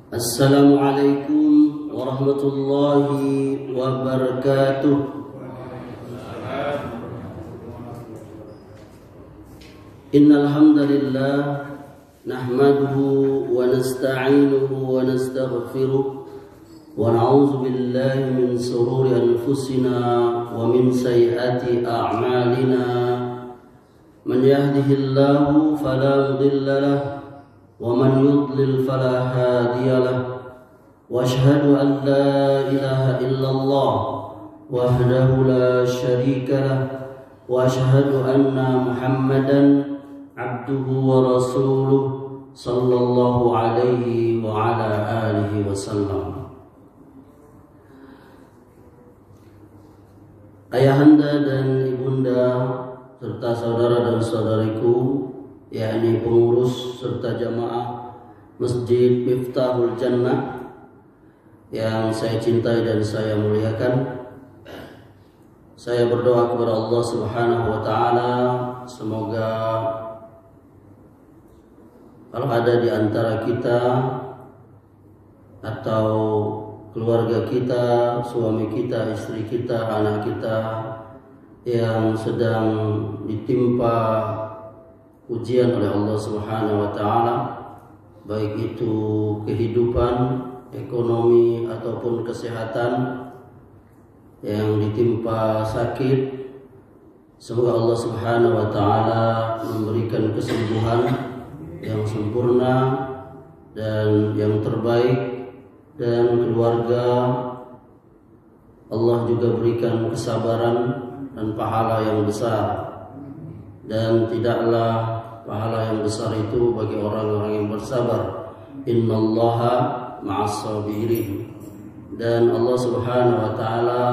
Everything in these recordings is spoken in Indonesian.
Assalamualaikum warahmatullahi wabarakatuh. Innal hamdalillah nahmaduhu wa nasta'inuhu wa nastaghfiruh wa na'udzu billahi min shururi anfusina wa min sayyiati a'malina. Man yahdihillahu fala mudilla lahu wa man yudlil fala hadiya lahu. Wa asyhadu an la ilaha illallah wahdahu la syarika lahu wa asyhadu anna Muhammadan abduhu wa rasuluh sallallahu alaihi wa ala alihi wasallam. Ayahanda dan ibunda serta saudara dan saudariku, yakni pengurus serta jamaah Masjid Miftahul Jannah yang saya cintai dan saya muliakan, saya berdoa kepada Allah Subhanahu wa taala, semoga kalau ada di antara kita atau keluarga kita, suami kita, istri kita, anak kita yang sedang ditimpa ujian oleh Allah Subhanahu wa taala, baik itu kehidupan, ekonomi ataupun kesehatan, yang ditimpa sakit, semoga Allah Subhanahu wa taala memberikan kesembuhan yang sempurna dan yang terbaik, dan keluarga Allah juga berikan kesabaran dan pahala yang besar. Dan tidaklah pahala yang besar itu bagi orang-orang yang bersabar. Innallaha ma'as sabirin. Dan Allah Subhanahu wa taala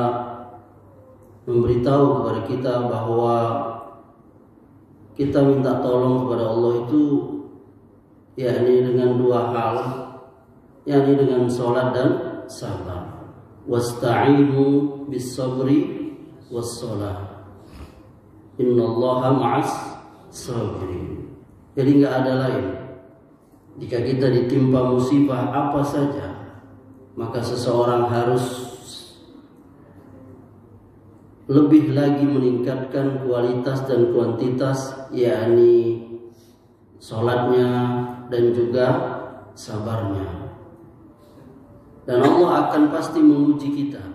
memberitahu kepada kita bahwa kita minta tolong kepada Allah itu yakni dengan dua hal, yakni dengan salat dan sabar. Wasta'inu bis sabri was salah. Innallaha ma'as sabirin. Jadi enggak ada lain. Jika kita ditimpa musibah apa saja, maka seseorang harus lebih lagi meningkatkan kualitas dan kuantitas, yakni salatnya dan juga sabarnya. Dan Allah akan pasti menguji kita.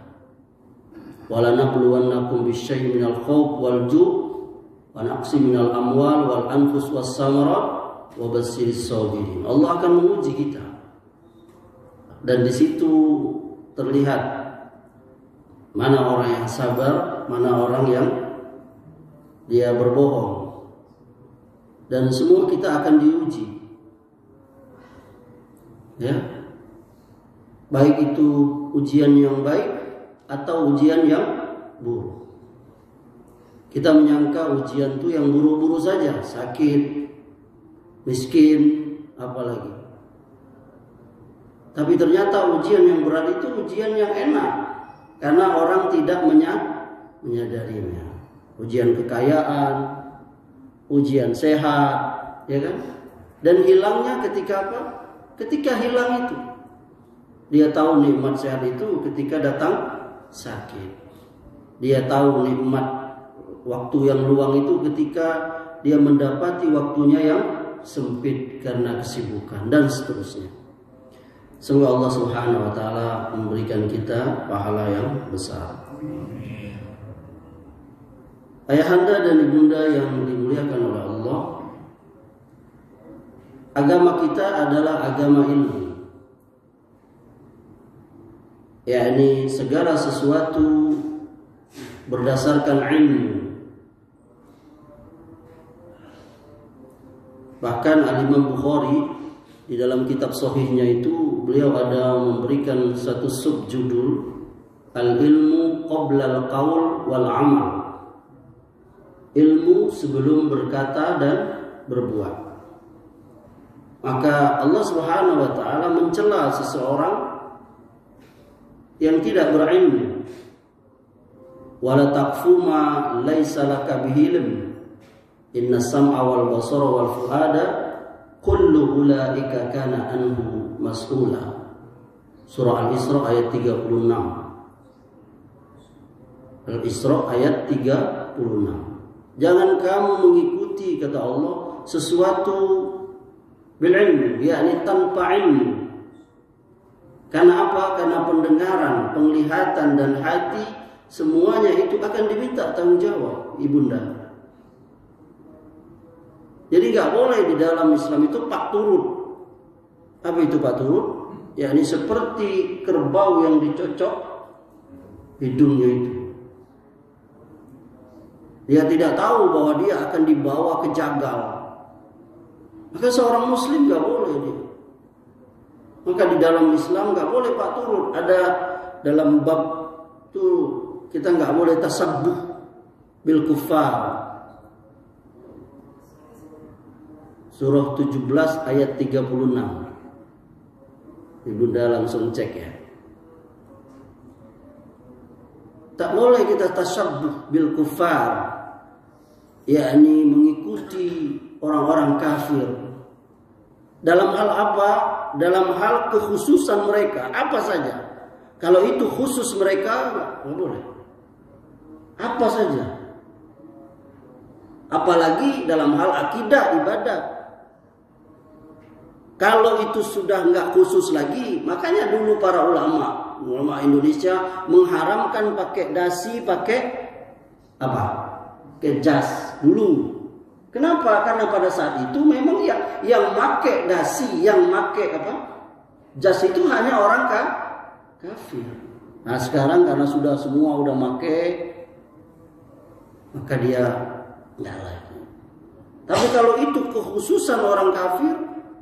Wala nabluwannakum bisyai'in minal khauf wal ju' wa naqsi minal amwal wal anfus was samarat wa basyiris sabirin. Allah akan menguji kita. Dan di situ terlihat mana orang yang sabar, mana orang yang dia berbohong. Dan semua kita akan diuji. Ya. Baik itu ujian yang baik atau ujian yang buruk. Kita menyangka ujian itu yang buruk-buruk saja, sakit, miskin, apalagi. Tapi ternyata ujian yang berat itu ujian yang enak, karena orang tidak menyadarinya. Ujian kekayaan, ujian sehat, ya kan? Dan hilangnya ketika apa? Ketika hilang itu, dia tahu nikmat sehat itu ketika datang sakit. Dia tahu nikmat waktu yang luang itu ketika dia mendapati waktunya yang sempit karena kesibukan, dan seterusnya. Semoga Allah Subhanahu wa taala memberikan kita pahala yang besar. Ayahanda dan ibunda yang dimuliakan oleh Allah, agama kita adalah agama ilmu. Yakni segala sesuatu berdasarkan ilmu. Bahkan Al-Imam Bukhari di dalam kitab sahihnya itu, beliau ada memberikan satu subjudul, Al-ilmu qabla al-qaul wal amal. Ilmu sebelum berkata dan berbuat. Maka Allah Subhanahu wa taala mencela seseorang yang tidak berilmu. Wala taqfu ma laisa laka bihi ilm. Inna sam'a wal basara wal fuada kullu ulaika kana anhu mas'ula. Surah Al-Isra ayat 36. Al-Isra ayat 36. Jangan kamu mengikuti, kata Allah, sesuatu bil ilmu, yakni tanpa ilmu. Karena apa? Karena pendengaran, penglihatan dan hati semuanya itu akan diminta tanggung jawab, ibunda. Jadi nggak boleh di dalam Islam itu pak turut. Apa itu pak turut? Yakni seperti kerbau yang dicocok hidungnya itu. Dia tidak tahu bahwa dia akan dibawa ke jagal. Maka seorang muslim nggak boleh dia. Maka di dalam Islam nggak boleh pak turut. Ada dalam bab itu kita nggak boleh tasabbuh bil kuffar. Surah 17 ayat 36. Ibunda langsung cek ya. Tak boleh kita tasabbuh bil kuffar, yakni mengikuti orang-orang kafir. Dalam hal apa? Dalam hal kekhususan mereka, apa saja. Kalau itu khusus mereka, nggak boleh. Apa saja. Apalagi dalam hal akidah, ibadah. Kalau itu sudah nggak khusus lagi, makanya dulu para ulama Indonesia mengharamkan pakai dasi, pakai apa? Pakai jas dulu. Kenapa? Karena pada saat itu memang yang pakai dasi, yang pakai apa? Jas itu hanya orang kafir. Nah sekarang karena sudah semua udah pakai, maka dia nggak lagi. Tapi kalau itu kekhususan orang kafir,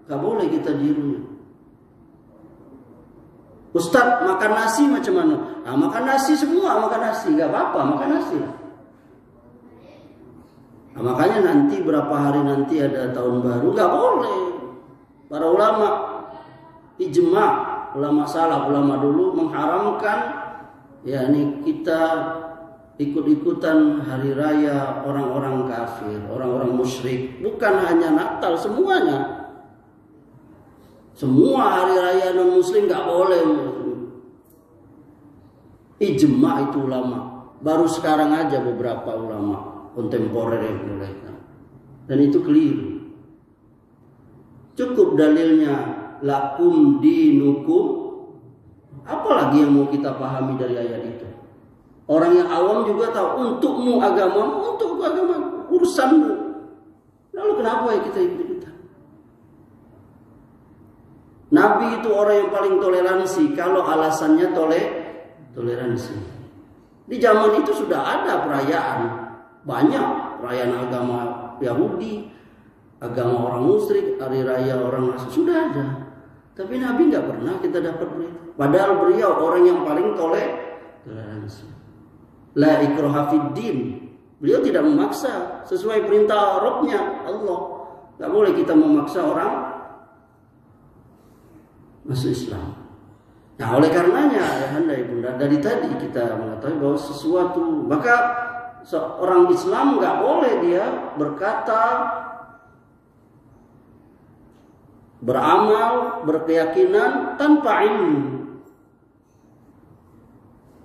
nggak boleh kita tirunya. Ustadz makan nasi macam mana? Nah, makan nasi semua makan nasi, nggak apa-apa makan nasi. Nah, makanya nanti berapa hari nanti ada tahun baru nggak boleh. Para ulama ijma, ulama salaf, ulama dulu mengharamkan, yakni kita ikut-ikutan hari raya orang-orang kafir, orang-orang musyrik. Bukan hanya Natal, semuanya. Semua hari raya non muslim nggak boleh. Ijma itu ulama. Baru sekarang aja beberapa ulama kontemporer yang bolehkan. Dan itu keliru. Cukup dalilnya lakum dinukum. Apalagi yang mau kita pahami dari ayat itu? Orang yang awam juga tahu, untukmu agamamu, untukku agamamu, urusanmu. Lalu kenapa ya kita ikut-ikutan? Nabi itu orang yang paling toleransi kalau alasannya toleransi. Di zaman itu sudah ada perayaan, banyak perayaan agama Yahudi, agama orang musyrik, hari raya orang Nasrani, sudah ada. Tapi Nabi nggak pernah kita dapat berita. Padahal beliau orang yang paling toleransi. La ikraha fid din. Beliau tidak memaksa, sesuai perintah Rabbnya Allah. Nggak boleh kita memaksa orang masuk Islam. Nah oleh karenanya ayahanda ibunda, dari tadi kita mengetahui bahwa sesuatu, maka seorang Islam nggak boleh dia berkata, beramal, berkeyakinan tanpa ilmu.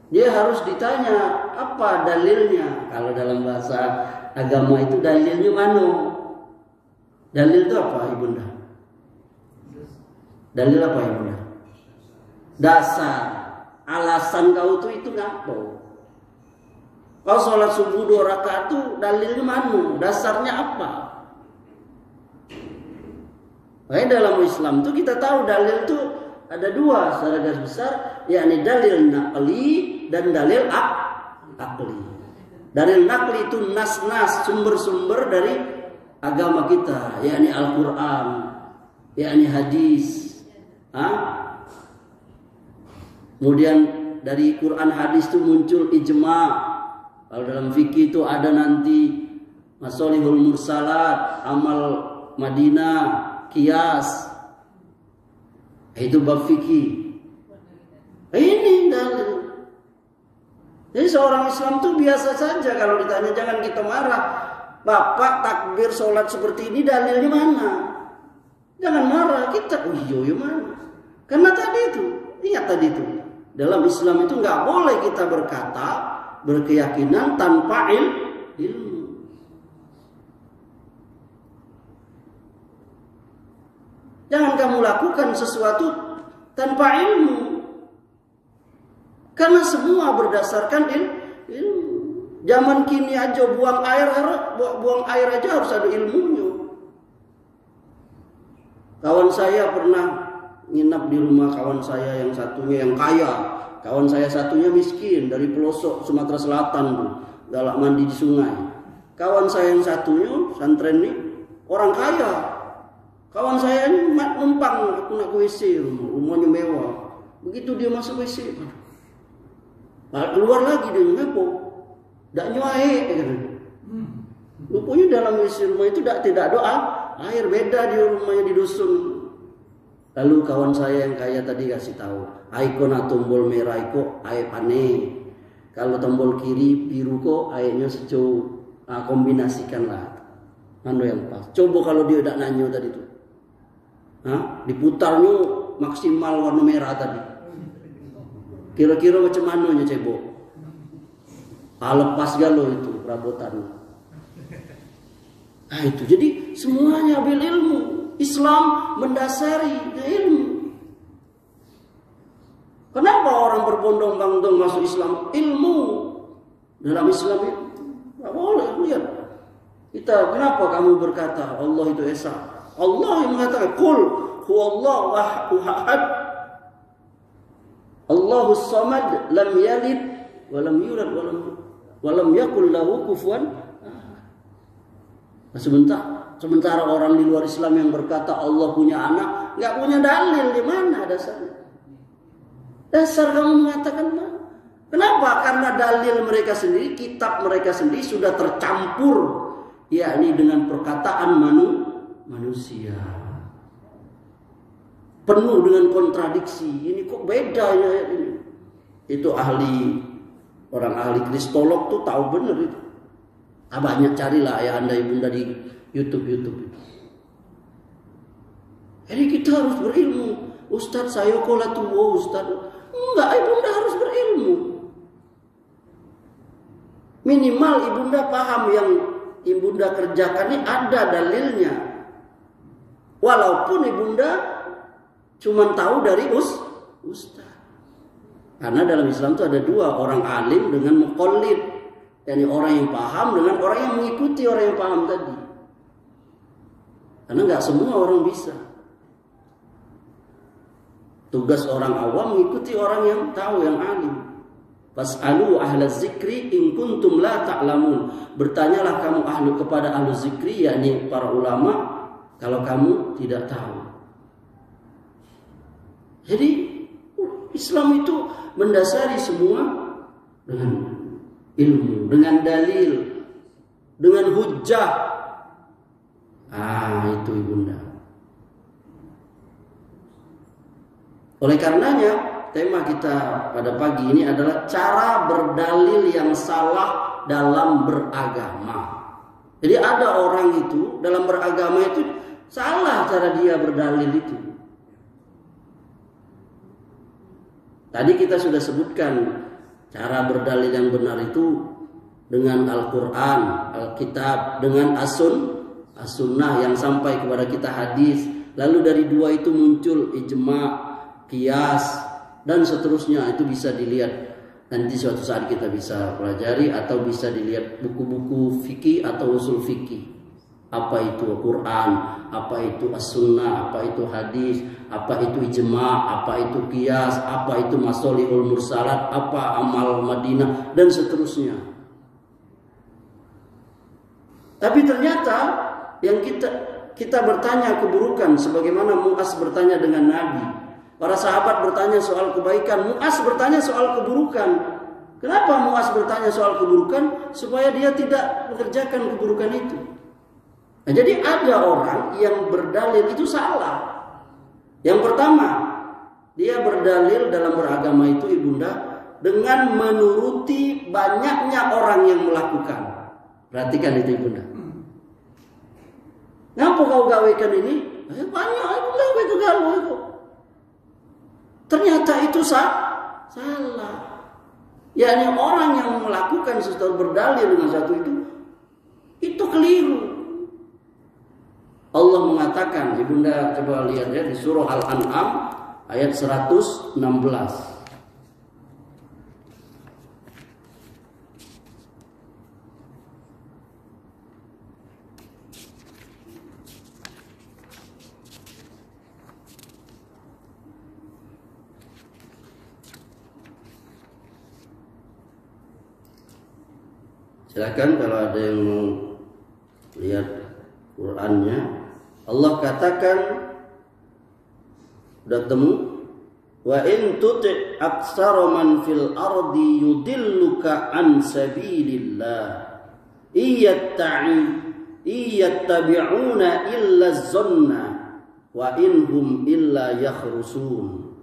Dia harus ditanya apa dalilnya. Kalau dalam bahasa agama itu dalilnya mana? Dalil itu apa ibunda? Dalil apa ibunda? Dasar. Alasan kau itu ngapa? Kau sholat subuh 2 rakaat itu dalilnya mana? Dasarnya apa? Makanya dalam Islam itu kita tahu dalil itu ada 2 secara garis besar, yakni dalil naqli dan dalil akli. Dalil naqli itu nas-nas, sumber-sumber dari agama kita, yakni Al-Quran, yakni hadis. Kemudian dari Quran hadis itu muncul ijma. Kalau dalam fikih itu ada nanti masolihul mursalat, amal Madinah, kias. Itu bab fikih. Ini dalil. Jadi seorang Islam itu biasa saja kalau ditanya, jangan kita marah. Bapak takbir sholat seperti ini dalilnya mana? Jangan marah kita. Oh iya mana? Karena tadi itu ingat tadi itu. Dalam Islam itu nggak boleh kita berkata, berkeyakinan tanpa ilmu. Jangan kamu lakukan sesuatu tanpa ilmu. Karena semua berdasarkan ilmu. Zaman kini aja buang air aja harus ada ilmunya. Kawan saya pernah nginap di rumah kawan saya yang satunya yang kaya. Kawan saya satunya miskin dari pelosok Sumatera Selatan tuh, galak mandi di sungai. Kawan saya yang satunya santren nih orang kaya. Kawan saya ini numpang aku nak ke WC, rumahnya mewah. Begitu dia masuk WC, keluar lagi dia ngapo? Dak nyuai kan. Rupanya dalam WC rumah itu tidak ada air, beda di rumahnya di dusun. Lalu kawan saya yang kaya tadi kasih tahu, aiko na tombol merah iko air pane. Kalau tombol kiri biru kok airnya sejuk. Nah, kombinasikanlah. Mana yang pas? Coba kalau dia tidak nanyo tadi itu. Diputarnya maksimal warna merah tadi. Kira-kira macam mana nya cebok? Lepas galo itu perabotan. Nah itu jadi semuanya ambil ilmu. Islam mendasari ilmu. Kenapa orang berbondong-bondong masuk Islam? Ilmu. Dalam Islam itu tidak boleh. Lihat. Kenapa kamu berkata Allah itu esa? Allah yang mengatakan qul huwallahu ahad. Allahus samad lam yalid wa lam yulad wa lam yakul lahu kufuwan. Sementara orang di luar Islam yang berkata Allah punya anak, nggak punya dalil. Di mana dasarnya? Dasar kamu mengatakan mana? Kenapa? Karena dalil mereka sendiri, kitab mereka sendiri sudah tercampur, yakni dengan perkataan manusia. Penuh dengan kontradiksi. Ini kok beda ya? Itu orang ahli kristolog tuh tahu benar itu. Banyak carilah ya anda ibunda di YouTube. Jadi kita harus berilmu. Ustadz saya kola tua Ustadz. Enggak, ibunda harus berilmu. Minimal ibunda paham yang ibunda kerjakan ini ada dalilnya. Walaupun ibunda cuma tahu dari ustaz. Karena dalam Islam itu ada dua, orang alim dengan muqallid. Yani orang yang paham dengan orang yang mengikuti orang yang paham tadi. Karena nggak semua orang bisa. Tugas orang awam mengikuti orang yang tahu, yang alim. Fas'alu ahla zikri in kuntum la ta'lamun. Bertanyalah kamu kepada ahlu zikri, yakni para ulama, kalau kamu tidak tahu. Jadi Islam itu mendasari semua dengan ilmu, dengan dalil, dengan hujjah. Itu ibunda. Oleh karenanya, tema kita pada pagi ini adalah cara berdalil yang salah dalam beragama. Jadi ada orang itu dalam beragama itu salah cara dia berdalil itu. Tadi kita sudah sebutkan cara berdalil yang benar itu dengan Al-Quran, Alkitab, dengan As-Sunnah yang sampai kepada kita hadis. Lalu dari dua itu muncul ijma', qiyas, dan seterusnya. Itu bisa dilihat nanti suatu saat kita bisa pelajari, atau bisa dilihat buku-buku fikih atau usul fikih. Apa itu Al-Quran, apa itu As-Sunnah, apa itu hadis, apa itu ijma', apa itu qiyas, apa itu masolihul mursalat, apa amal Madinah, dan seterusnya. Tapi ternyata yang kita bertanya keburukan, sebagaimana Mu'az bertanya dengan Nabi. Para sahabat bertanya soal kebaikan, Mu'az bertanya soal keburukan. Kenapa Mu'az bertanya soal keburukan? Supaya dia tidak mengerjakan keburukan itu. Nah, jadi ada orang yang berdalil itu salah. Yang pertama, dia berdalil dalam beragama itu ibunda dengan menuruti banyaknya orang yang melakukan. Perhatikan itu ibunda. Ngapa kau gawekan ini? Banyak aku gawe ke gawe kok. Ternyata itu salah. yakni orang yang melakukan sesuatu berdalil dengan satu itu keliru. Allah mengatakan, Ibunda coba lihat ya di surah Al-An'am ayat 116. Silakan kalau ada yang mau lihat Qur'annya. Allah katakan, udah ketemu? Wa in tuti' aktsara man fil ardi yudilluka an sabilillah iyattabi'una illa az-zanna wa inhum illa yakhrusun.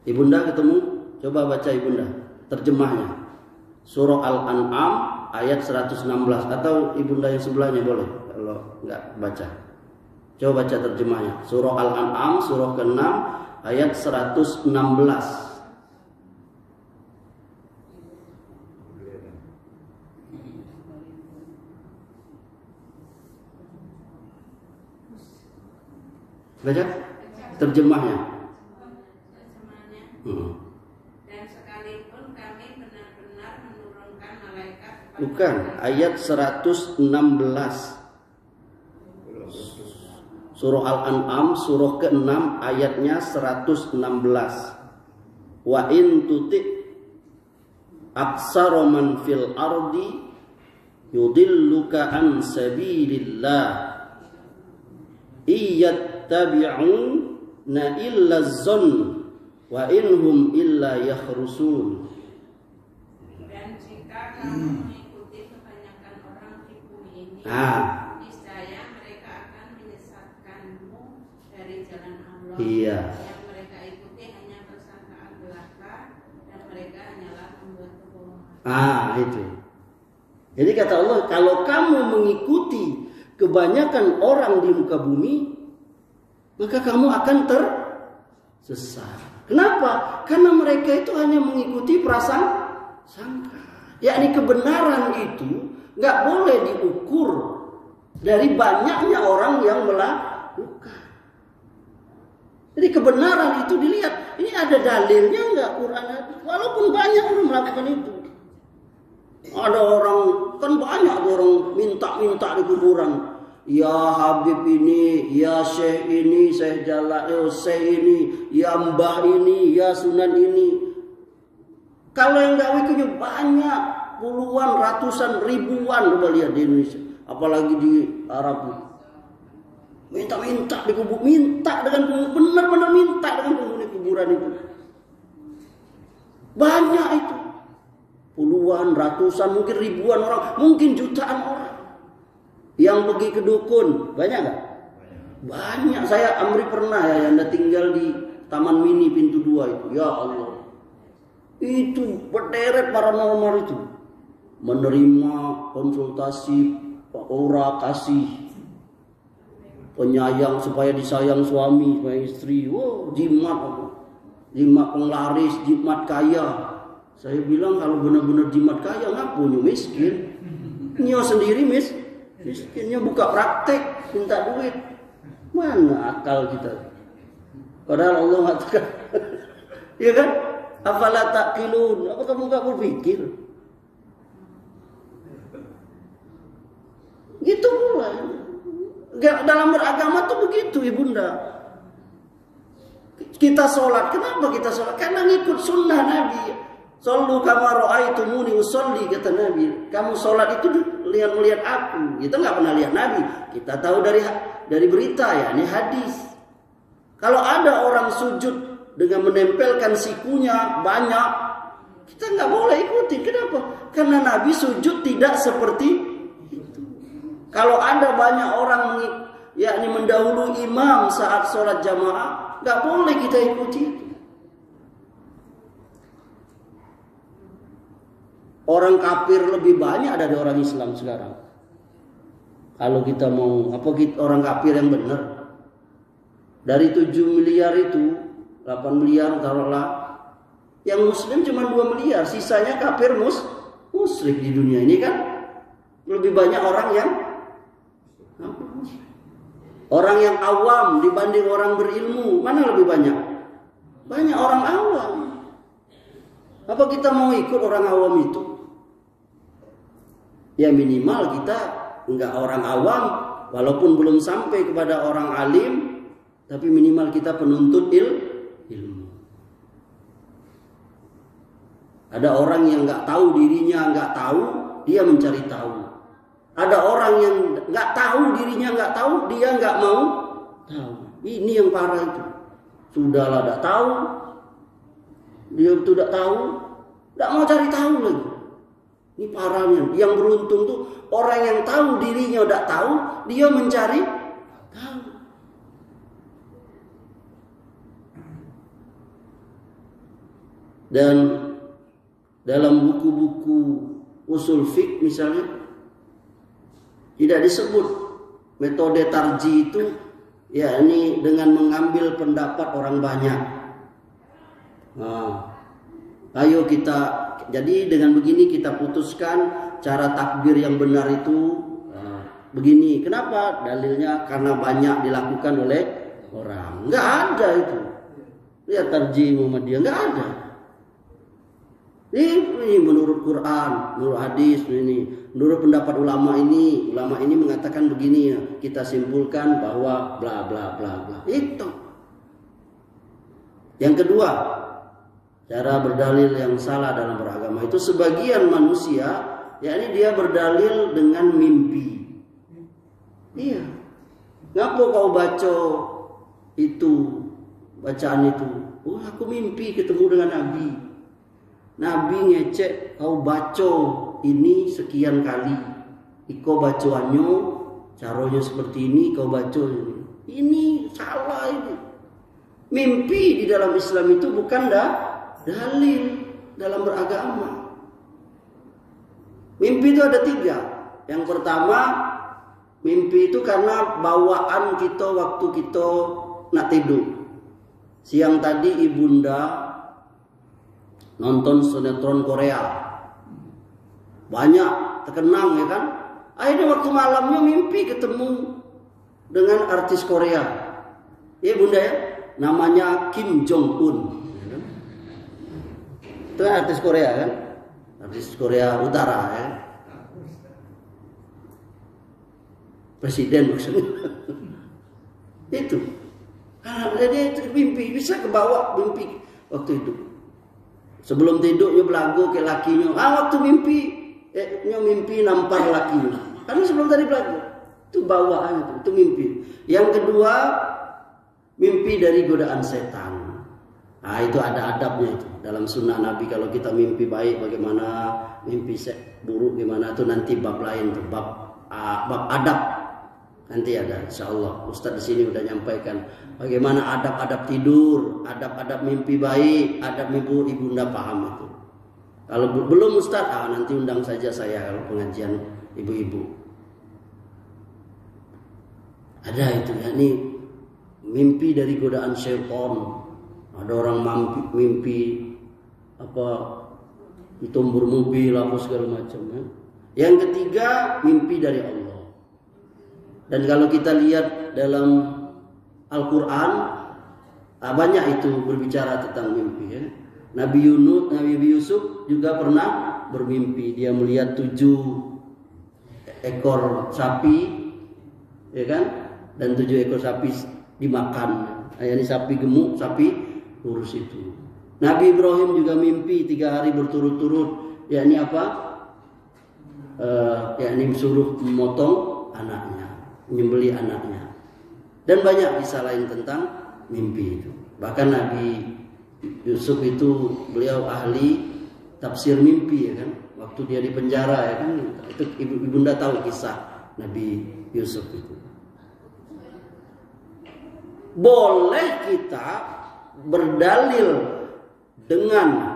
Ibunda ketemu? Coba baca Ibunda terjemahnya. Surah Al-An'am ayat 116, atau Ibunda yang sebelahnya boleh kalau enggak baca. Coba baca terjemahnya. Surah Al-An'am surah ke-6 ayat 116. Baca terjemahnya. Dan sekalipun kami benar-benar menurunkan malaikat. Bukan, ayat 116. Surah Al-An'am surah ke-6 ayatnya 116. Wa in tuti' aksara man fil ardi yudilluka an sabilillah iyattabi'una illa az-zann wa inhum illa yakhrusun. Dan jika kamu mengikuti kebanyakan orang di bumi ini, niscaya mereka akan menyesatkanmu dari jalan Allah. Iya. Yang mereka ikuti hanya persangkaan belaka dan mereka hanyalah membuat kebohongan. Itu. Jadi kata Allah, kalau kamu mengikuti kebanyakan orang di muka bumi, maka kamu akan tersesat. Kenapa? Karena mereka itu hanya mengikuti prasangka. Yakni kebenaran itu nggak boleh diukur dari banyaknya orang yang melakukan. Jadi kebenaran itu dilihat, ini ada dalilnya nggak Quran? Walaupun banyak orang melakukan itu. Ada orang, kan banyak orang minta-minta di kuburan. Ya Habib ini, ya Syekh ini, Syekh Syekh ini, ya Mbah ini, ya Sunan ini. Kalau yang gak wikirnya banyak, puluhan, ratusan, ribuan. Coba lihat di Indonesia, apalagi di Arab. Minta-minta di kubur, minta dengan benar-benar minta dengan penghuni kuburan itu. Banyak itu. Puluhan, ratusan, mungkin ribuan orang, mungkin jutaan orang. Yang pergi ke dukun, banyak gak? Banyak. Saya Amri pernah ya, yang tinggal di Taman Mini pintu 2 itu. Ya Allah, itu berderet paranormal itu, menerima konsultasi aura kasih, penyayang supaya disayang suami, supaya istri. Wow, jimat penglaris, jimat kaya. Saya bilang kalau benar-benar jimat kaya, ngapain miskin? Nyo sendiri miskinnya buka praktek, minta duit. Mana akal kita? Padahal Allah mengatakan, ya kan? Afala taqilun? Apa kamu enggak berpikir? Gitu pula. Dalam beragama tuh begitu, Ibunda. Kita sholat, kenapa kita sholat? Karena ngikut sunnah Nabi. Sallu kama ra'aitumuni usolli, kata Nabi. Kamu sholat itu melihat aku. Kita nggak pernah lihat Nabi. Kita tahu dari berita ya, ini hadis. Kalau ada orang sujud dengan menempelkan sikunya banyak, kita nggak boleh ikuti. Kenapa? Karena Nabi sujud tidak seperti itu. Kalau ada banyak orang yakni mendahului imam saat sholat jamaah, nggak boleh kita ikuti itu. Orang kafir lebih banyak dari orang Islam sekarang. Kalau kita mau orang kafir yang benar. Dari 7 miliar itu 8 miliar taruhlah. Yang muslim cuma 2 miliar, sisanya kafir musyrik di dunia ini kan. Lebih banyak orang yang awam dibanding orang berilmu. Mana lebih banyak? Banyak orang awam. Apa kita mau ikut orang awam itu? Ya minimal kita enggak orang awam, walaupun belum sampai kepada orang alim, tapi minimal kita penuntut ilmu. Ada orang yang enggak tahu dirinya enggak tahu, dia mencari tahu. Ada orang yang nggak tahu dirinya nggak tahu, dia nggak mau tahu. Ini yang parah itu. Sudahlah nggak tahu, dia tidak tahu, nggak mau cari tahu lagi. Ini parahnya. Yang beruntung tuh orang yang tahu dirinya nggak tahu, dia mencari tahu. Dan dalam buku-buku usul fiqh misalnya, tidak disebut metode tarji itu, yakni dengan mengambil pendapat orang banyak. Nah, ayo jadi dengan begini kita putuskan cara takbir yang benar itu begini. Kenapa? Dalilnya karena banyak dilakukan oleh orang. Enggak ada itu. Lihat tarji Muhammadiyah, enggak ada. Ini menurut Quran, menurut hadis ini, menurut pendapat ulama ini mengatakan begini ya, kita simpulkan bahwa bla bla bla bla. Itu. Yang kedua, cara berdalil yang salah dalam beragama itu sebagian manusia, yakni dia berdalil dengan mimpi. Iya. Ngapa kau baca itu, bacaan itu? Oh, aku mimpi ketemu dengan Nabi. Nabi ngecek kau baca ini sekian kali. Iko bacaannya caranya seperti ini, kau baca ini. Ini salah ini. Mimpi di dalam Islam itu bukan dalil dalam beragama. Mimpi itu ada 3. Yang pertama, mimpi itu karena bawaan kita waktu kita nak tidur. Siang tadi ibunda nonton sinetron Korea, banyak terkenang ya kan. Akhirnya waktu malamnya mimpi ketemu dengan artis Korea. Iya bunda ya, namanya Kim Jong Un. Itu kan artis Korea kan, artis Korea Utara ya. Presiden maksudnya. Itu. Karena dia mimpi, bisa kebawa mimpi waktu itu. Sebelum tidur dia belagu ke lakinya. Waktu mimpi, mimpi nampar lakinya. Karena sebelum tadi belagu. Itu bawaan itu mimpi. Yang kedua, mimpi dari godaan setan. Nah, itu ada adabnya itu. Dalam sunnah Nabi kalau kita mimpi baik bagaimana, mimpi buruk gimana, itu nanti bab lain tuh, bab adab. Nanti ada, insyaallah. Ustaz di sini udah nyampaikan bagaimana adab-adab tidur, adab-adab mimpi baik, adab mimpi ibunda paham itu. Kalau belum Ustaz, nanti undang saja saya kalau pengajian ibu-ibu. Ada itu, yakni mimpi dari godaan syaitan. Ada orang mimpi ditumbur mobil apa segala macam ya. Yang ketiga, mimpi dari Allah. Dan kalau kita lihat dalam Al-Quran, banyak itu berbicara tentang mimpi ya. Nabi Yusuf juga pernah bermimpi. Dia melihat 7 ekor sapi, ya kan? Dan 7 ekor sapi dimakan. Ini sapi gemuk, sapi lurus itu. Nabi Ibrahim juga mimpi 3 hari berturut-turut. Yakni apa? Yakni suruh memotong anaknya, menyembelih anaknya. Dan banyak kisah lain tentang mimpi itu. Bahkan Nabi Yusuf itu beliau ahli tafsir mimpi ya kan. Waktu dia di penjara ya kan. Itu ibunda tahu kisah Nabi Yusuf itu. Boleh kita berdalil dengan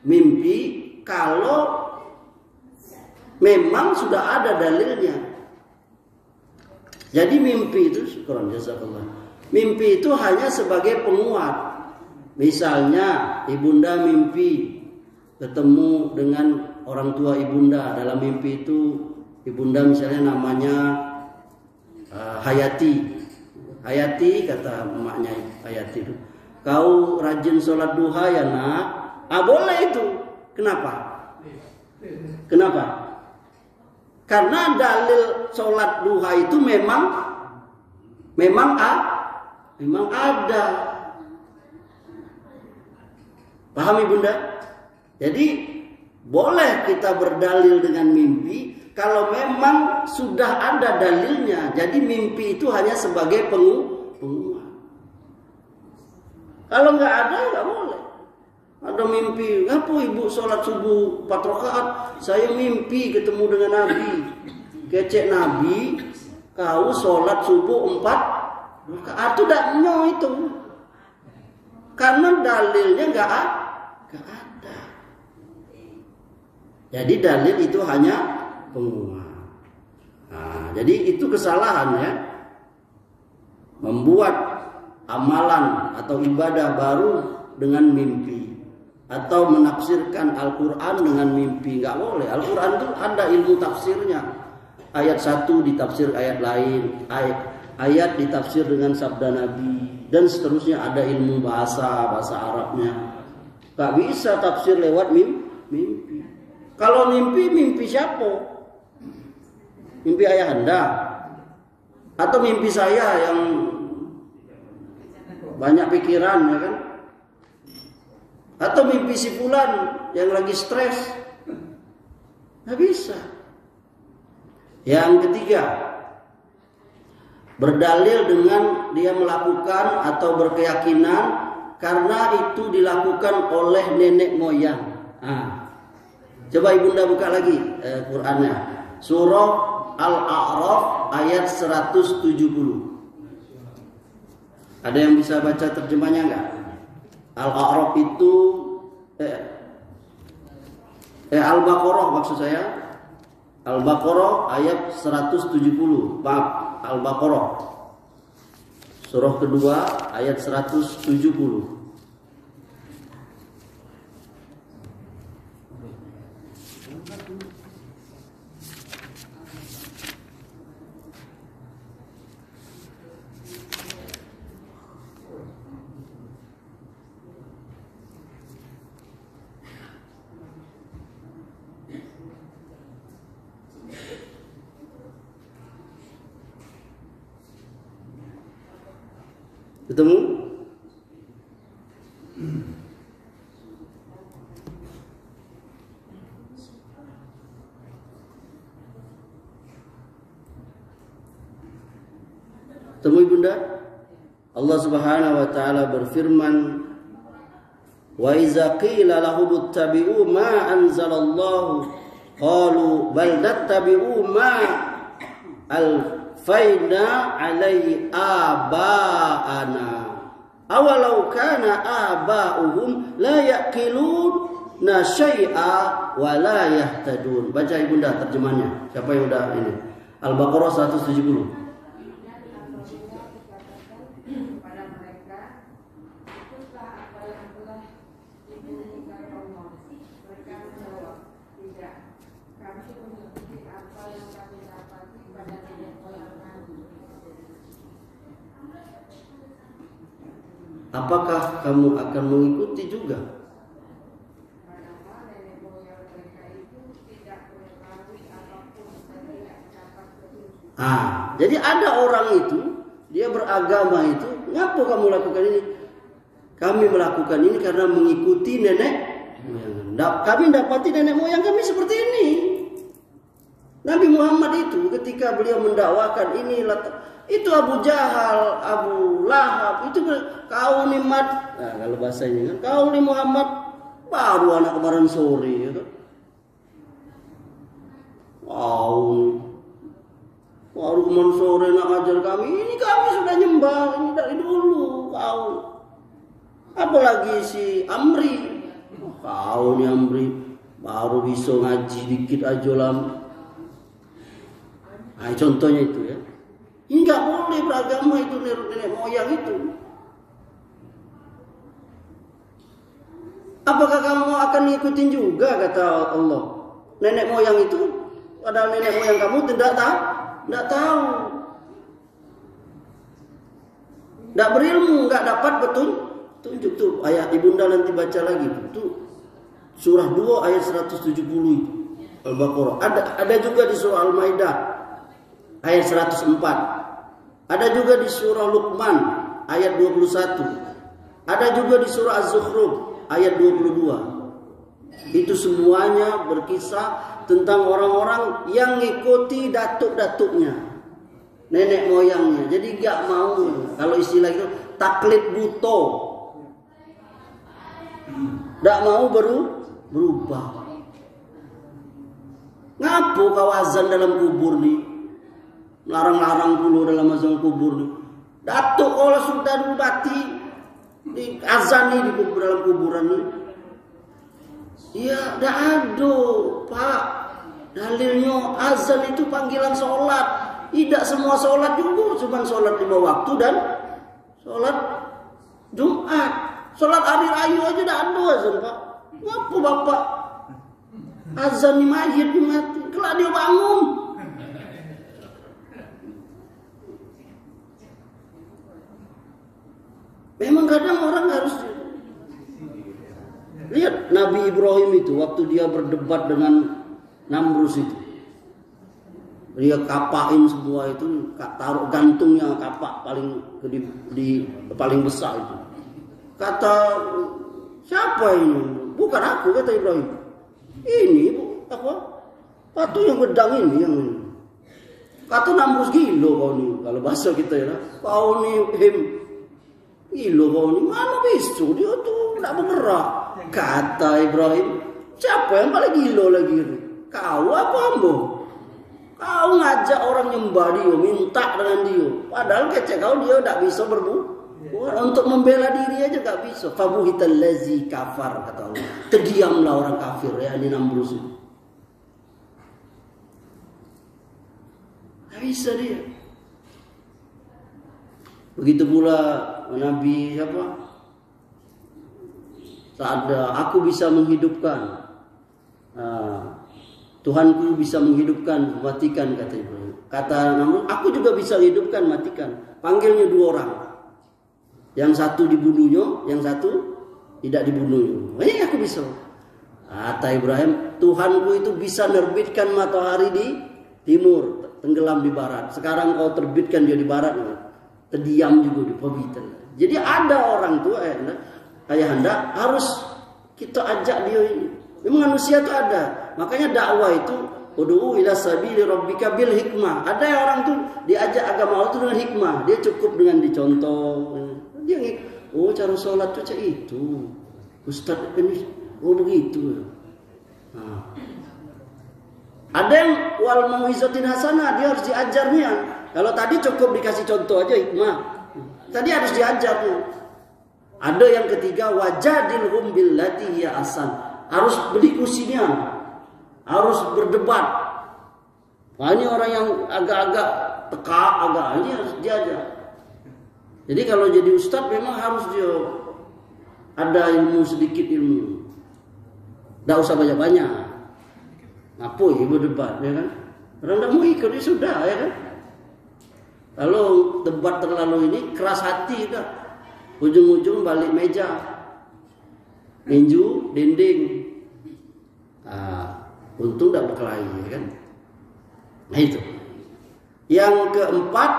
mimpi kalau memang sudah ada dalilnya. Jadi mimpi itu, syukuran jazakallah. Mimpi itu hanya sebagai penguat. Misalnya ibunda mimpi ketemu dengan orang tua ibunda. Dalam mimpi itu ibunda misalnya namanya Hayati. Hayati, kata emaknya Hayati itu, kau rajin sholat duha ya nak? Boleh itu. Kenapa? Kenapa? Karena dalil sholat duha itu memang ada. Paham ibunda? Jadi boleh kita berdalil dengan mimpi kalau memang sudah ada dalilnya. Jadi mimpi itu hanya sebagai penguat. Kalau nggak ada, nggak boleh. Ada mimpi, apa ibu sholat subuh 4 rakaat? Saya mimpi ketemu dengan Nabi. Kecek Nabi, kau sholat subuh 4 rakaat. Itu tidak itu. Karena dalilnya nggak ada. Jadi dalil itu hanya penguat. Nah, jadi itu kesalahan ya. Membuat amalan atau ibadah baru dengan mimpi, atau menafsirkan Al-Quran dengan mimpi. Nggak boleh. Al-Quran itu ada ilmu tafsirnya. Ayat 1 ditafsir ayat lain, ayat ditafsir dengan sabda Nabi, dan seterusnya. Ada ilmu bahasa Arabnya. Nggak bisa tafsir lewat mimpi. Kalau mimpi siapa? Mimpi ayah anda? Atau mimpi saya yang banyak pikiran, ya kan? Atau mimpi si fulan yang lagi stres? Nggak bisa. Yang ketiga, berdalil dengan dia melakukan atau berkeyakinan karena itu dilakukan oleh nenek moyang. Coba ibunda buka lagi Qur'annya. Surah Al-A'raf ayat 170. Ada yang bisa baca terjemahnya enggak? Al-A'raf itu Al-Baqarah maksud saya. Al-Baqarah ayat 170. Maaf, Al-Baqarah. Surah kedua ayat 170. Ketemu? Ketemu ibunda? Allah Subhanahu wa taala berfirman, "Wa iza qila lahum ittabi'u ma anzalallahu qalu bal nattabi'u ma faina alaihi aba'ana awalau kana aba'uhum la yaqilun na syai'a wa la yahtadun." Baca ibunda terjemahnya. Siapa yang udah ini? Al-Baqarah 170. Apakah kamu akan mengikuti juga? Jadi ada orang itu, dia beragama itu, ngapa kamu lakukan ini? Kami melakukan ini karena mengikuti nenek moyang. Kami dapati nenek moyang kami seperti ini. Nabi Muhammad itu ketika beliau mendakwakan ini, itu Abu Jahal, Abu Lahab, itu kau nikmat. Nah, kalau bahasanya kan, kau ni Muhammad baru anak kemarin sore, ya kan? Baru kemarin sore nak ajar kami. Ini kami sudah nyembah ini dari dulu. Kau, apalagi si Amri, kau ni Amri baru bisa ngaji dikit aja lah. Nah, contohnya itu ya. Ini nggak boleh beragama itu nenek moyang itu. Apakah kamu akan ngikutin juga, kata Allah. Nenek moyang itu, padahal nenek moyang kamu tidak tahu. Tidak berilmu, nggak dapat tunjuk tuh. Ayat ibunda nanti baca lagi. Itu surah 2 ayat 170 itu. Al-Baqarah. Ada juga di surah Al-Maidah ayat 104. Ada juga di surah Luqman ayat 21. Ada juga di surah Az-Zukhruf ayat 22. Itu semuanya berkisah tentang orang-orang yang ngikuti datuk-datuknya, nenek moyangnya. Jadi gak mau, kalau istilah itu taklid buto, gak mau berubah. Ngapo kau azan dalam kubur nih, larang-larang dulu dalam azan kubur nih. Datuk kalau sudah dibati di azan nih di dalam kuburan nih. Ya, dah ada, Pak. Dalilnya azan itu panggilan sholat. Tidak semua sholat juga, cuma sholat 5 waktu dan sholat Jumat. Sholat hari raya aja dah ada azan, Pak. Ngapa Bapak azan di masjid mati? Kelak dia bangun. Memang kadang orang harus lihat Nabi Ibrahim itu waktu dia berdebat dengan Namrus itu. Dia kapain semua itu, taruh gantungnya kapak paling di paling besar itu. Kata, siapa ini? Bukan aku, kata Ibrahim. Ini apa? Patu yang gedang ini yang ini. Kata Namrus, gila kau nih, kalau bahasa kita ya. Kau nih gila kau nih, mana bisa dia tuh tidak bergerak. Kata Ibrahim, siapa yang paling gila lagi? Kau apa ambo? Kau ngajak orang nyembah dia, minta dengan dia. Padahal kecek kau dia tidak bisa berbuat. Untuk membela diri aja tidak bisa. Fabuhital lazi kafar, kata Allah. Terdiamlah orang kafir, ya ini Namrus. Tidak bisa dia. Begitu pula Nabi siapa? Tak ada, aku bisa menghidupkan. Tuhanku bisa menghidupkan, matikan, kata Ibrahim. Kata Namrus, aku juga bisa hidupkan, matikan. Panggilnya 2 orang. Yang satu dibunuhnya, yang satu tidak dibunuhnya. Aku bisa. Kata Ibrahim, Tuhanku itu bisa nerbitkan matahari di timur, tenggelam di barat. Sekarang kau terbitkan dia di barat, terdiam juga di pembitan. Jadi ada orang tua, ayahanda harus kita ajak dia ini. Memang manusia itu ada. Makanya dakwah itu ud'u ila sabili rabbika bil hikmah. Ada yang orang tuh diajak agama Allah itu dengan hikmah. Dia cukup dengan dicontoh. Dia cara sholat tuh cak itu. Ustaz ini begitu. Ada yang wal mau'izatin hasanah, dia harus diajarnya. Kalau tadi cukup dikasih contoh aja hikmah. Tadi harus diajarnya. Ada yang ketiga, wajadilhum billati hiya ahsan. Harus berdiskusinya, harus berdebat. Wah, ini orang yang agak-agak teka, ini harus diajar. Jadi kalau jadi ustadz memang harus dia ada ilmu, sedikit ilmu. Tidak usah banyak-banyak. Ngapain berdebat, ya kan? Orang tidak mau ikut, ya sudah, ya kan? Kalau debat terlalu ini keras hati kan. Ujung-ujung balik meja, ninju dinding. Untung tidak berkelahi, ya kan? Nah itu. Yang keempat,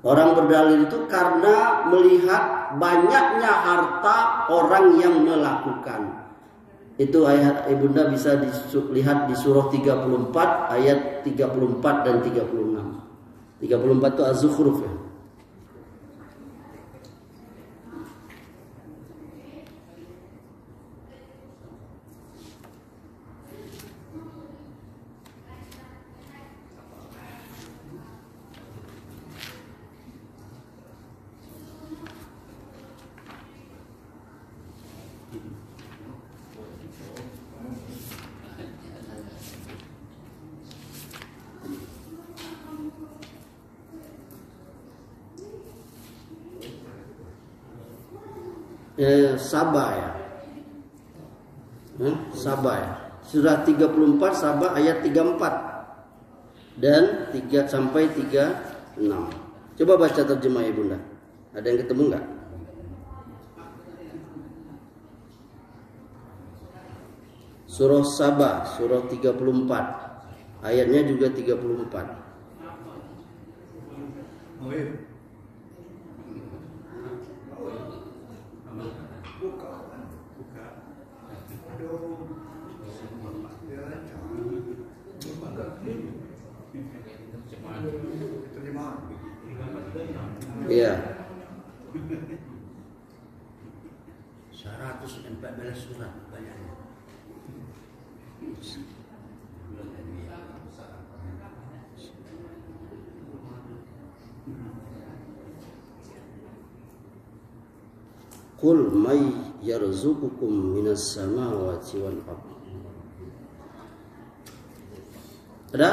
orang berdalil itu karena melihat banyaknya harta orang yang melakukan. Itu ayat ibunda bisa dilihat di surah 34 ayat 34 dan 36. 34 itu Az-Zukhruf ya. Saba ya. Saba ya. Surah 34 Saba ayat 34 dan 3 sampai 36. Coba baca terjemah ya Bunda. Ada yang ketemu enggak? Surah Saba, surah 34. Ayatnya juga 34. Iya. 114 surat banyaknya. Qul may yarzuqukum minas samawati wal ardh. Ada?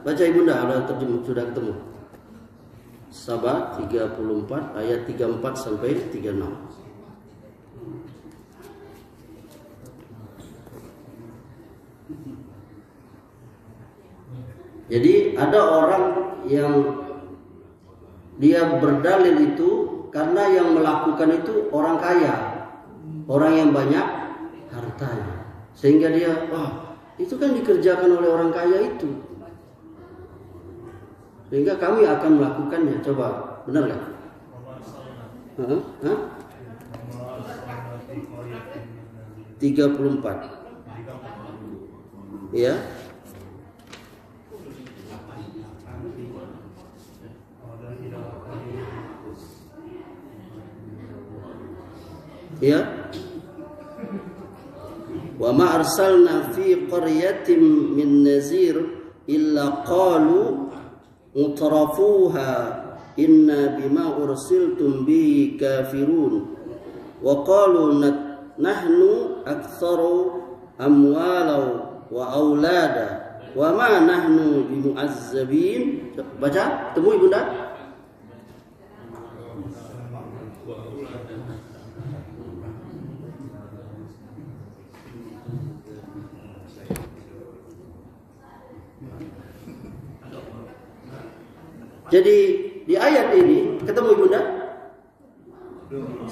Baca Ibunda, ada terjemah sudah ketemu. Saba 34 ayat 34 sampai 36. Jadi ada orang yang dia berdalil itu karena yang melakukan itu orang kaya, orang yang banyak hartanya, sehingga dia, itu kan dikerjakan oleh orang kaya itu, sehingga kami akan melakukannya. Coba, benar nggak? Hah? 34. Ya. Ya. Wa ma arsalna fi qaryatin min nazir illa qalu mutrafuha inna bima ursiltum bihi kafirun wa qalu nahnu aktsaru amwalan wa aulada wa ma nahnu bimu'azzabin. Baca, temui Bunda. Jadi di ayat ini ketemu Ibunda?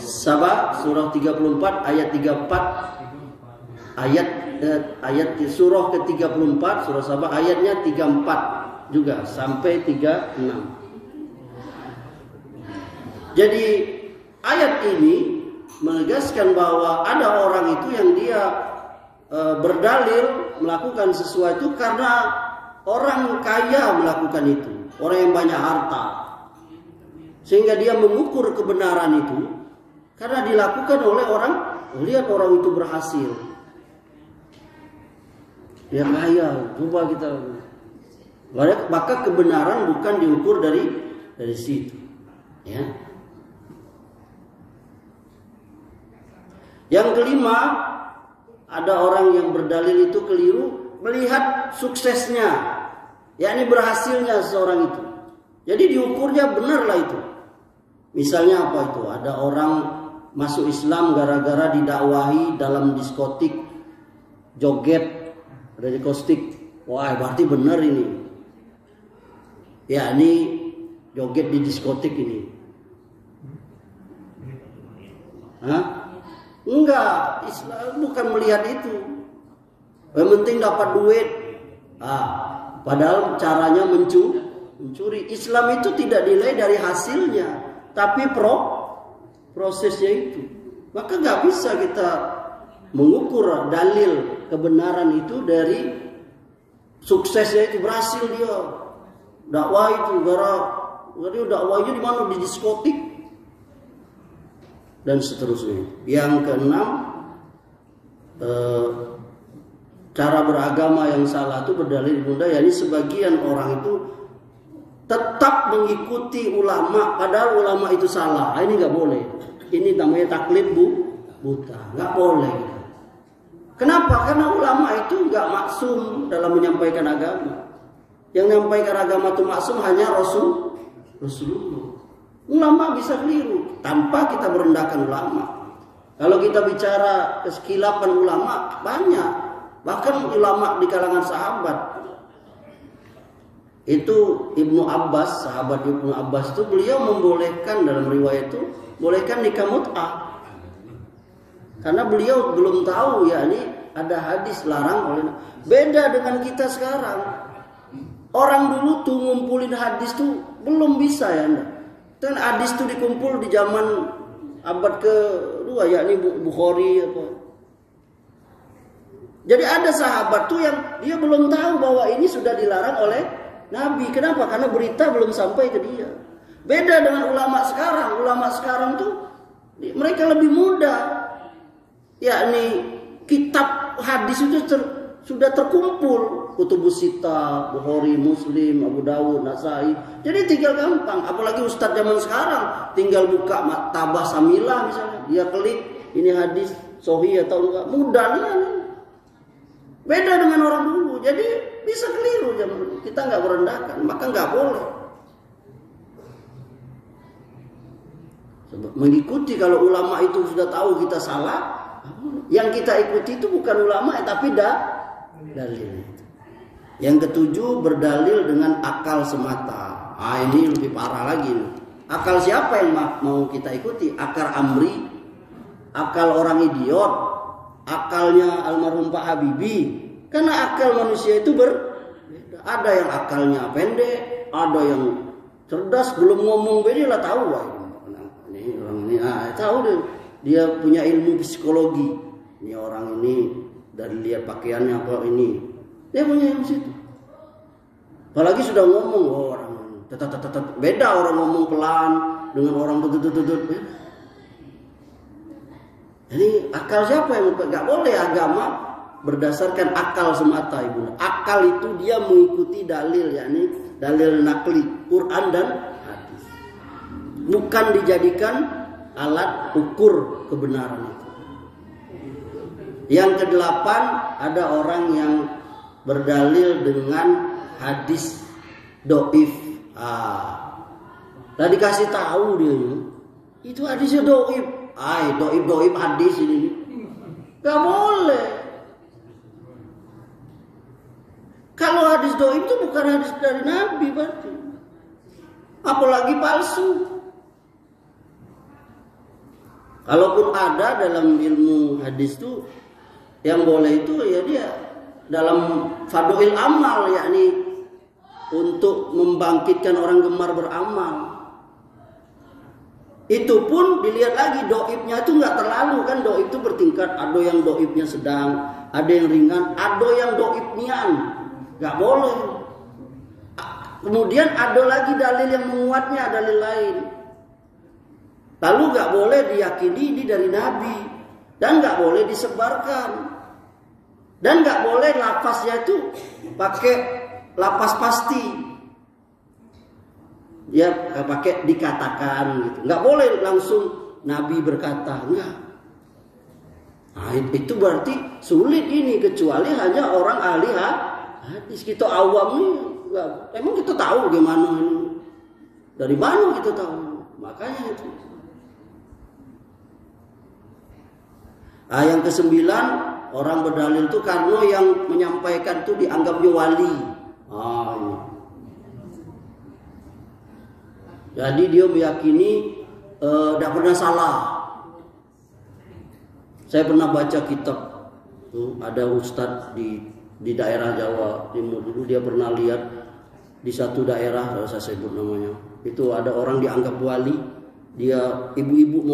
Saba surah 34 ayat 34 ayat surah ke-34 surah Saba ayatnya 34 juga sampai 36. Jadi ayat ini menegaskan bahwa ada orang itu yang dia berdalil melakukan sesuatu karena orang kaya melakukan itu, orang yang banyak harta, sehingga dia mengukur kebenaran itu karena dilakukan oleh orang. Lihat orang itu berhasil, dia kaya, coba kita, maka kebenaran bukan diukur dari situ, ya. Yang kelima, ada orang yang berdalil itu keliru melihat suksesnya, yakni berhasilnya seseorang itu. Jadi diukurnya benarlah itu. Misalnya apa itu? Ada orang masuk Islam gara-gara didakwahi dalam diskotik, joget, ada diskotik. Wah, berarti benar ini. Ya, ini joget di diskotik ini. Hah? Enggak, Islam bukan melihat itu. Yang penting dapat duit. Padahal caranya mencuri. Islam itu tidak dinilai dari hasilnya, tapi prosesnya itu. Maka nggak bisa kita mengukur dalil kebenaran itu dari suksesnya itu, berhasil dia dakwah itu, gara dakwahnya di mana, di diskotik dan seterusnya. Yang keenam, cara beragama yang salah itu berdalil Bunda, yakni sebagian orang itu tetap mengikuti ulama padahal ulama itu salah. Ini nggak boleh. Ini namanya taklid buta, nggak boleh. Kenapa? Karena ulama itu nggak maksum dalam menyampaikan agama. Yang menyampaikan agama itu maksum hanya Rasulullah. Ulama bisa keliru tanpa kita merendahkan ulama. Kalau kita bicara keskilapan ulama banyak, bahkan ulama di kalangan sahabat. Itu Ibnu Abbas, sahabat Ibnu Abbas itu beliau membolehkan dalam riwayat itu bolehkan nikah mut'ah. Karena beliau belum tahu ya ini ada hadis larang oleh. Beda dengan kita sekarang. Orang dulu tuh ngumpulin hadis tuh belum bisa ya Anda. Dan hadis tuh dikumpul di zaman abad kedua yakni Bukhari apa. Jadi ada sahabat tuh yang dia belum tahu bahwa ini sudah dilarang oleh Nabi. Kenapa? Karena berita belum sampai ke dia. Beda dengan ulama sekarang. Ulama sekarang tuh mereka lebih mudah. Yakni kitab hadis itu sudah terkumpul. Kutubus Sittah, Bukhari, Muslim, Abu Dawud, Nasai. Jadi tinggal gampang. Apalagi ustadz zaman sekarang tinggal buka Maktabah Samilah misalnya. Dia klik ini hadis sahih atau enggak. Mudah nih. Beda dengan orang dulu. Jadi bisa keliru zaman dulu. Kita nggak merendahkan, maka nggak boleh. Mengikuti kalau ulama itu sudah tahu kita salah, yang kita ikuti itu bukan ulama tapi dalil. Yang ketujuh berdalil dengan akal semata. Ini lebih parah lagi. Akal siapa yang mau kita ikuti? Akal Amri, akal orang idiot, akalnya almarhum Pak Habibie. Karena akal manusia itu berbeda. Ada yang akalnya pendek, ada yang cerdas, belum ngomong beda lah tahu. Ini orang ini tahu deh. Dia punya ilmu psikologi. Ini orang ini dari lihat pakaiannya apa ini. Dia punya ilmu situ. Apalagi sudah ngomong orang beda orang ngomong pelan dengan orang tutut. Jadi akal siapa yang nggak boleh agama berdasarkan akal semata ibu. Akal itu dia mengikuti dalil yakni dalil nakli Quran dan hadis. Bukan dijadikan alat ukur kebenaran itu. Yang kedelapan ada orang yang berdalil dengan hadis doif. Lah dikasih tahu dia itu hadisnya doif. Doif hadis ini gak boleh. Kalau hadis doif itu bukan hadis dari Nabi berarti. Apalagi palsu. Kalaupun ada dalam ilmu hadis itu yang boleh itu ya dia dalam fadhil amal yakni untuk membangkitkan orang gemar beramal. Itu pun dilihat lagi doibnya itu nggak terlalu kan, doib itu bertingkat. Ada yang doibnya sedang, ada yang ringan, ada yang doib nian, nggak boleh. Kemudian ada lagi dalil yang menguatnya, dalil lain. Lalu nggak boleh diyakini ini dari Nabi dan nggak boleh disebarkan dan nggak boleh lafaznya itu pakai lafaz pasti. Ya pakai dikatakan gitu. Nggak boleh langsung Nabi berkata, enggak. Nah, itu berarti sulit ini kecuali hanya orang ahli hadis. Kita awam nih, enggak. Emang kita tahu gimana ini? Dari mana kita tahu? Makanya itu. Nah, yang kesembilan orang berdalil itu karena yang menyampaikan itu dianggapnya wali. Ini. Jadi dia meyakini tidak pernah salah. Saya pernah baca kitab tuh, ada ustadz di daerah Jawa Timur dulu, dia pernah lihat di satu daerah, kalau saya sebut namanya, itu ada orang dianggap wali. Dia ibu-ibu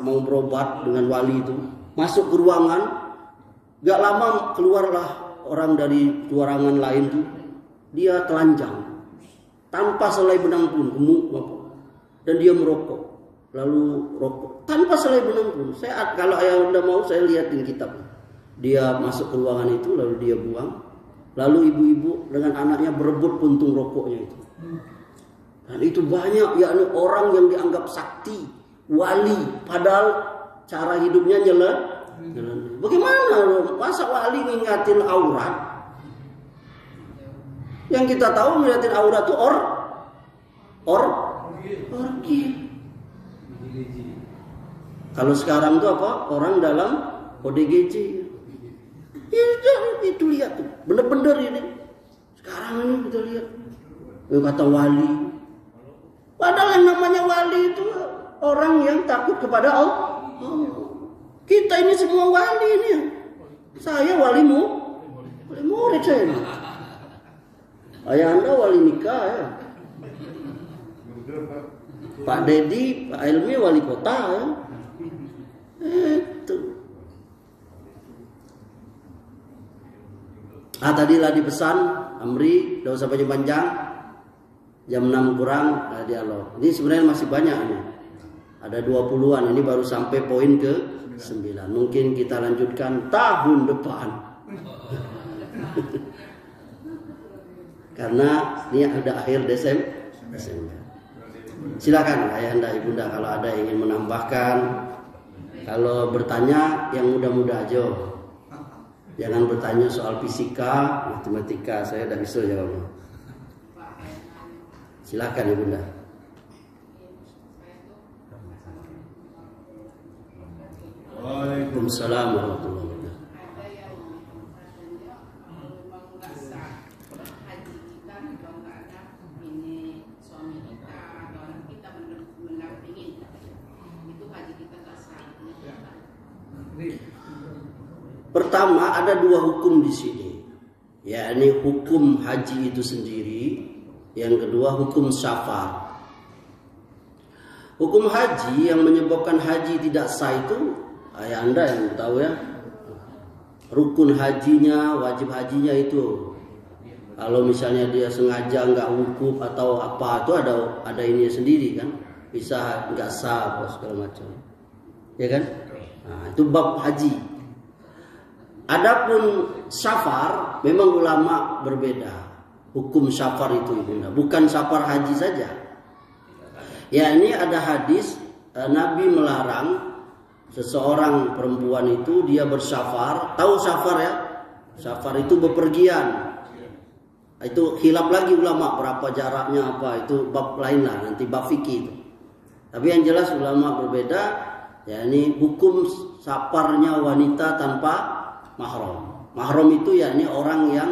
mau berobat dengan wali itu, masuk ke ruangan, gak lama keluarlah orang dari ruangan lain tuh, dia telanjang tanpa selai benang pun, gemuk dan dia merokok, lalu rokok tanpa selai benang pun. Saya kalau yang udah mau saya lihatin kitab. Dia masuk ke ruangan itu lalu dia buang, lalu ibu-ibu dengan anaknya berebut puntung rokoknya itu. Dan itu banyak yakni orang yang dianggap sakti, wali, padahal cara hidupnya jalan. Bagaimana masa wali ngingatin aurat? Yang kita tahu ngeliatin aurat itu orgi. Kalau sekarang tuh apa? Orang dalam ODGJ. Itu lihat tuh, bener-bener ini. Sekarang ini kita lihat. Kata wali. Padahal yang namanya wali itu orang yang takut kepada Allah. Kita ini semua wali ini. Saya walimu, wali murid saya. Ayah Anda wali nikah ya. Pak Dedi, Pak Elmi wali kota ya. Itu. Tadilah dipesan Amri, tidak usah panjang. Jam 6 kurang dialog. Ini sebenarnya masih banyak ini. Ada 20-an, ini baru sampai poin ke 9. Mungkin kita lanjutkan tahun depan. Karena ini ada akhir Desember. Silakan ayahanda ibunda kalau ada yang ingin menambahkan. Kalau bertanya yang mudah-mudah aja. Jangan bertanya soal fisika, matematika, saya tidak bisa jawabnya. Silakan ibunda. Waalaikumsalam warahmatullahi wabarakatuh. Pertama, ada dua hukum di sini, yakni hukum haji itu sendiri. Yang kedua, hukum safar. Hukum haji yang menyebabkan haji tidak sah itu, Anda yang tahu ya. Rukun hajinya, wajib hajinya itu. Kalau misalnya dia sengaja nggak wukuf atau apa, itu ada ini sendiri kan, bisa nggak sah apa segala macam, ya kan? Nah, itu bab haji. Adapun safar, memang ulama berbeda. Hukum safar itu ibunda, bukan safar haji saja. Ya, ini ada hadis Nabi melarang seseorang perempuan itu dia bersafar. Tahu safar ya? Safar itu bepergian. Itu khilaf lagi ulama berapa jaraknya apa, itu bab lain lah, nanti bab fikih itu. Tapi yang jelas ulama berbeda. Ya, ini hukum safarnya wanita tanpa mahram. Mahram itu ya ini orang yang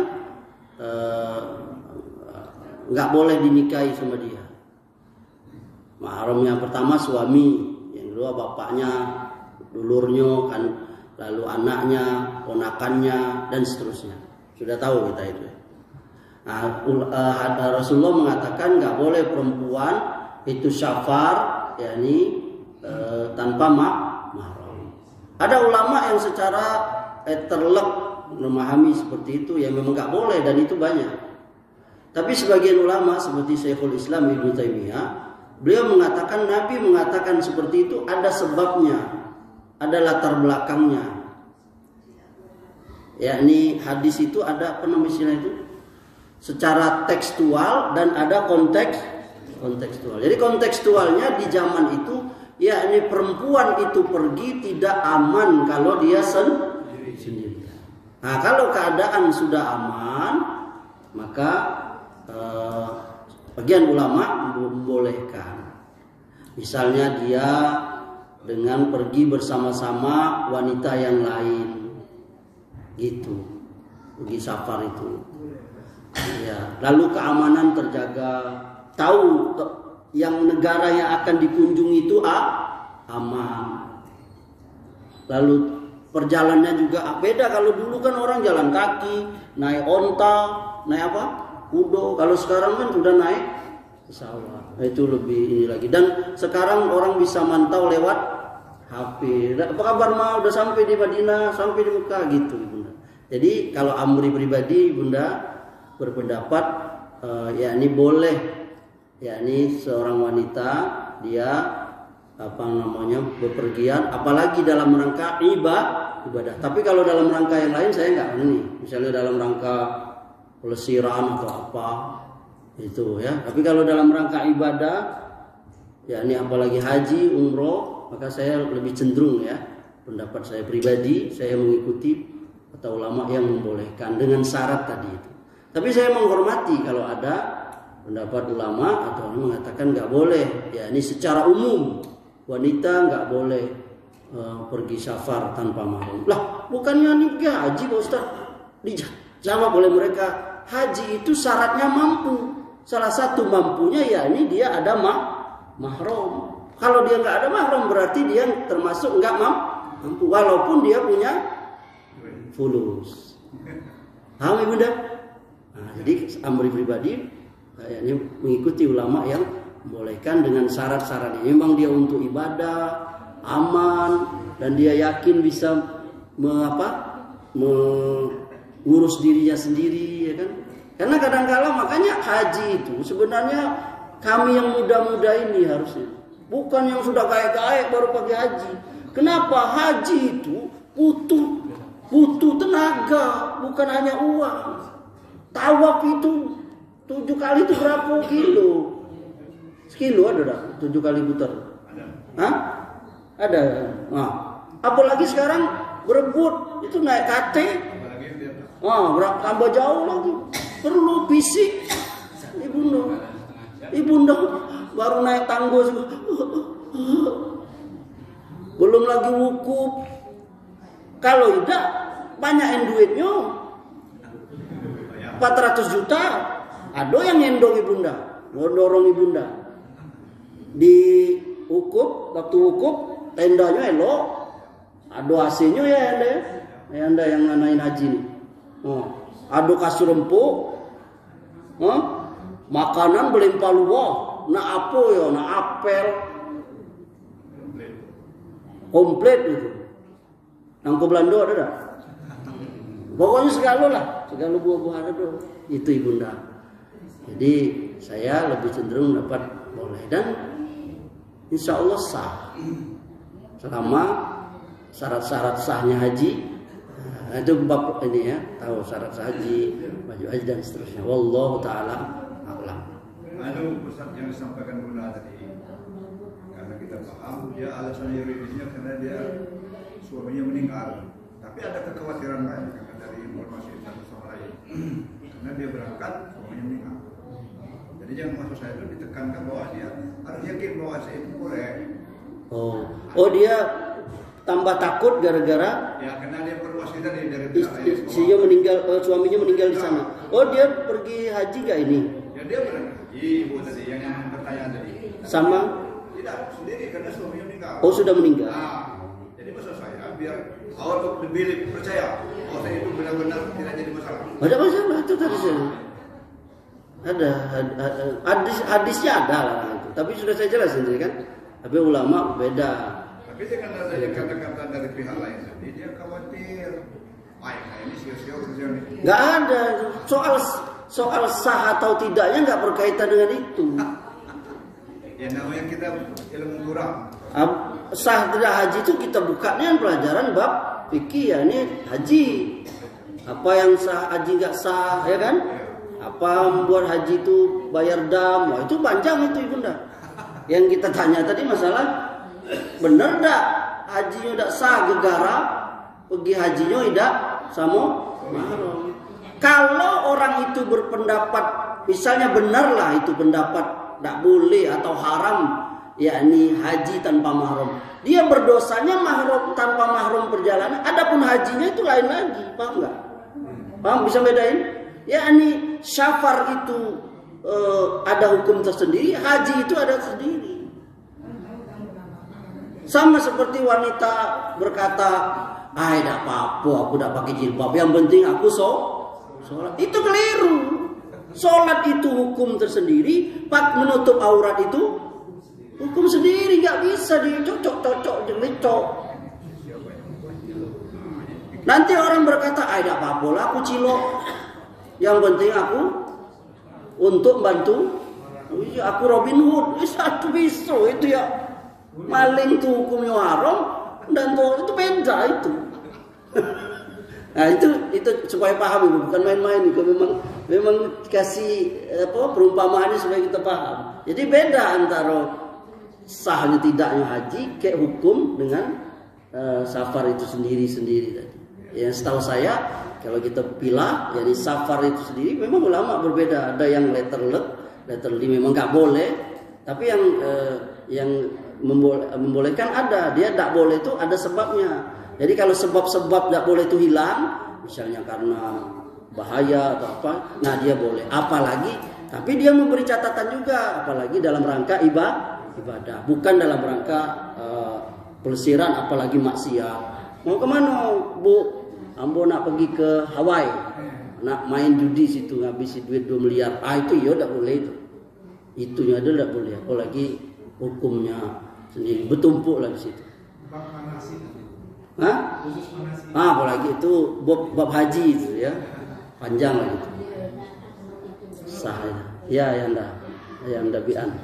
nggak boleh dinikahi sama dia. Mahram yang pertama suami, yang kedua bapaknya, dulurnya kan, lalu anaknya, ponakannya dan seterusnya. Sudah tahu kita itu. Nah, Rasulullah mengatakan nggak boleh perempuan itu safar, yakni tanpa mahram. Ada ulama yang secara terlek memahami seperti itu, yang memang nggak boleh, dan itu banyak. Tapi sebagian ulama seperti Syekhul Islam Ibnu Taimiyah, beliau mengatakan Nabi mengatakan seperti itu ada sebabnya, ada latar belakangnya. Yakni hadis itu ada apa namanya istilah itu? Secara tekstual dan ada kontekstual. Jadi kontekstualnya di zaman itu, yakni perempuan itu pergi tidak aman kalau dia sendiri. Nah, kalau keadaan sudah aman, maka bagian ulama membolehkan. Misalnya dia dengan pergi bersama-sama wanita yang lain, gitu, pergi safar itu. Ya, lalu keamanan terjaga, tahu yang negara yang akan dikunjungi itu aman. Lalu perjalanannya juga beda. Kalau dulu kan orang jalan kaki, naik onta, naik apa? Kudo. Kalau sekarang kan sudah naik pesawat. Itu lebih ini lagi. Dan sekarang orang bisa mantau lewat HP. Apa kabar Ma? Udah sampai di Madinah, sampai di Mekah gitu, Bunda. Jadi kalau Amri pribadi, Bunda berpendapat yakni boleh, yakni seorang wanita dia bepergian, apalagi dalam rangka ibadah. Tapi kalau dalam rangka yang lain saya nggak ini, misalnya dalam rangka pelesiran atau apa itu ya. Tapi kalau dalam rangka ibadah, yakni apalagi haji, umroh, maka saya lebih cenderung ya, pendapat saya pribadi, saya mengikuti kata ulama yang membolehkan dengan syarat tadi itu. Tapi saya menghormati kalau ada pendapat ulama atau mengatakan nggak boleh, ya ini secara umum wanita nggak boleh pergi safar tanpa mahram. Lah, bukannya ini pergi haji Pak Ustaz? Dijawab oleh mereka, haji itu syaratnya mampu. Salah satu mampunya ya ini dia ada mahram. Kalau dia nggak ada mahram berarti dia termasuk nggak mampu, walaupun dia punya fulus. Paham Ibu Bunda? Nah, jadi Amri pribadi kayaknya mengikuti ulama yang membolehkan dengan syarat-syarat ini. Memang dia untuk ibadah, aman, dan dia yakin bisa mengurus dirinya sendiri, ya kan? Karena kadang-kala makanya haji itu sebenarnya kami yang muda-muda ini harusnya, bukan yang sudah kaya-kaya baru pakai haji. Kenapa? Haji itu butuh tenaga, bukan hanya uang. Tawaf itu 7 kali itu berapa kilo? Sekilo ada dah 7 kali putar. Hah? Ada. Nah, apalagi sekarang berebut itu naik kate. Tambah jauh lagi. Perlu fisik. Ibunda baru naik tangga juga. Belum lagi wukuf. Kalau tidak banyakin duitnya 400 juta. Ada yang ngendong ibunda, dorong ibunda. Di wukuf, waktu wukuf tendanya elok. Ada AC-nya ya anda yang nganain haji nih. Ada kasur empuk. Makanan berlimpah luah. Nak apa ya, nak apel. Komplit itu. Nangko Belanda ada dah. Pokoknya segala buah-buahan ada. Itu ibunda. Jadi saya lebih cenderung dapat boleh dan insya Allah sah. Selama syarat-syarat sahnya haji. Nah, itu bab ini ya, tahu syarat haji, baju haji dan seterusnya. Wallahu taala a'lam. Ustaz yang disampaikan Bunda tadi, karena kita paham dia alasan yuridisnya karena dia suaminya meninggal. Tapi ada kekhawatiran lain karena dari informasi satu sama lain. Karena dia berangkat, suaminya meninggal. Jadi yang maksud saya itu ditekankan bahwa dia harus yakin bahwa saya itu korek. Oh dia tambah takut gara-gara ya karena dia berwasiat dari istrinya meninggal, suaminya meninggal di sana. Oh dia pergi haji gak ini? Ya dia berhaji, Ibu tadi yang bertanya tadi. Sama? Tidak sendiri karena suaminya meninggal. Oh sudah meninggal. Nah, jadi maksud saya biar awal lebih percaya bahwa saya itu benar-benar tidak jadi masalah. Ada masalah itu tadi saya. Ada hadisnya ada lah itu. Tapi sudah saya jelasin tadi kan. Tapi ulama beda. Tapi dengan adanya kata-kata dari pihak lain tadi dia khawatir. Ini sia-sia kerjaan ini. Nggak ada soal sah atau tidaknya nggak berkaitan dengan itu. Ya namanya kita ilmu kurang. Sah tidak haji itu kita buka dengan pelajaran bab fikih ya ini haji. Apa yang sah haji nggak sah ya kan? Apa membuat haji itu bayar dam? Wah, itu panjang itu ibunda. Yang kita tanya tadi masalah benar enggak hajinya tidak sah gegara pergi hajinya tidak sama mahram. Kalau orang itu berpendapat misalnya benarlah itu pendapat tidak boleh atau haram yakni haji tanpa mahram, dia berdosanya mahram tanpa mahram perjalanan. Adapun hajinya itu lain lagi, paham nggak? Paham bisa bedain? Yakni safar itu ada hukum tersendiri, haji itu ada sendiri. Sama seperti wanita berkata, tidak apa-apa, aku tidak pakai jilbab, yang penting aku sholat. Itu keliru. Sholat itu hukum tersendiri, menutup aurat itu hukum sendiri, nggak bisa dicocok-cocok, jelicok. Nanti orang berkata, tidak apa-apa lah, aku cilok. Yang penting aku untuk bantu, aku Robin Hood, satu bisu itu ya. Maling itu hukumnya haram dan itu beda itu. Nah itu supaya paham itu bukan main-main itu memang kasih perumpamaannya supaya kita paham. Jadi beda antara sahnya tidaknya haji kayak hukum dengan safar itu sendiri-sendiri tadi. Yang setahu saya kalau kita pilih jadi safar itu sendiri memang ulama berbeda. Ada yang letterly memang nggak boleh, tapi yang membolehkan ada, dia tidak boleh itu ada sebabnya. Jadi kalau sebab-sebab tidak boleh itu hilang, misalnya karena bahaya atau apa, nah dia boleh. Apalagi, tapi dia memberi catatan juga, apalagi dalam rangka ibadah, bukan dalam rangka pelesiran, apalagi maksiat. Mau kemana, Bu? Ambo nak pergi ke Hawaii, nak main judi situ, ngabisi duit 2 miliar. Itu ya tidak boleh itu. Itunya ada tidak boleh, apalagi hukumnya sendiri bertumpuk lah di situ. Hah? Apalagi itu bab haji itu ya, panjang lah itu. Sah ya, yang dabian.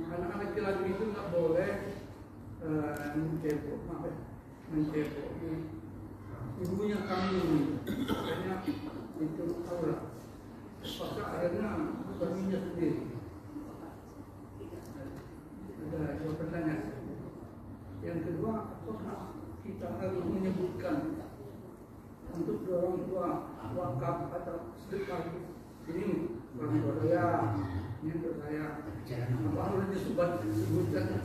Anak-anak laki-laki itu nggak boleh mencebok ibunya kami, makanya itu aurat. Maka akhirnya suaminya sendiri. Ada dua pertanyaan. Yang kedua, apakah kita harus menyebutkan untuk orang tua wakaf atau sedekah ini orang tua saya, ini untuk saya, apa harus disebutkan?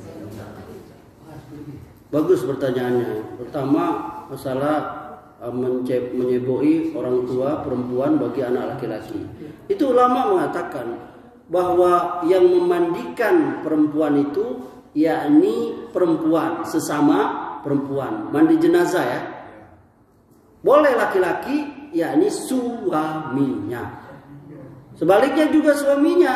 Bagus pertanyaannya. Pertama, masalah menyeboi orang tua perempuan bagi anak laki-laki. Itu ulama mengatakan bahwa yang memandikan perempuan itu yakni perempuan, sesama perempuan, mandi jenazah ya. Boleh laki-laki yakni suaminya. Sebaliknya juga suaminya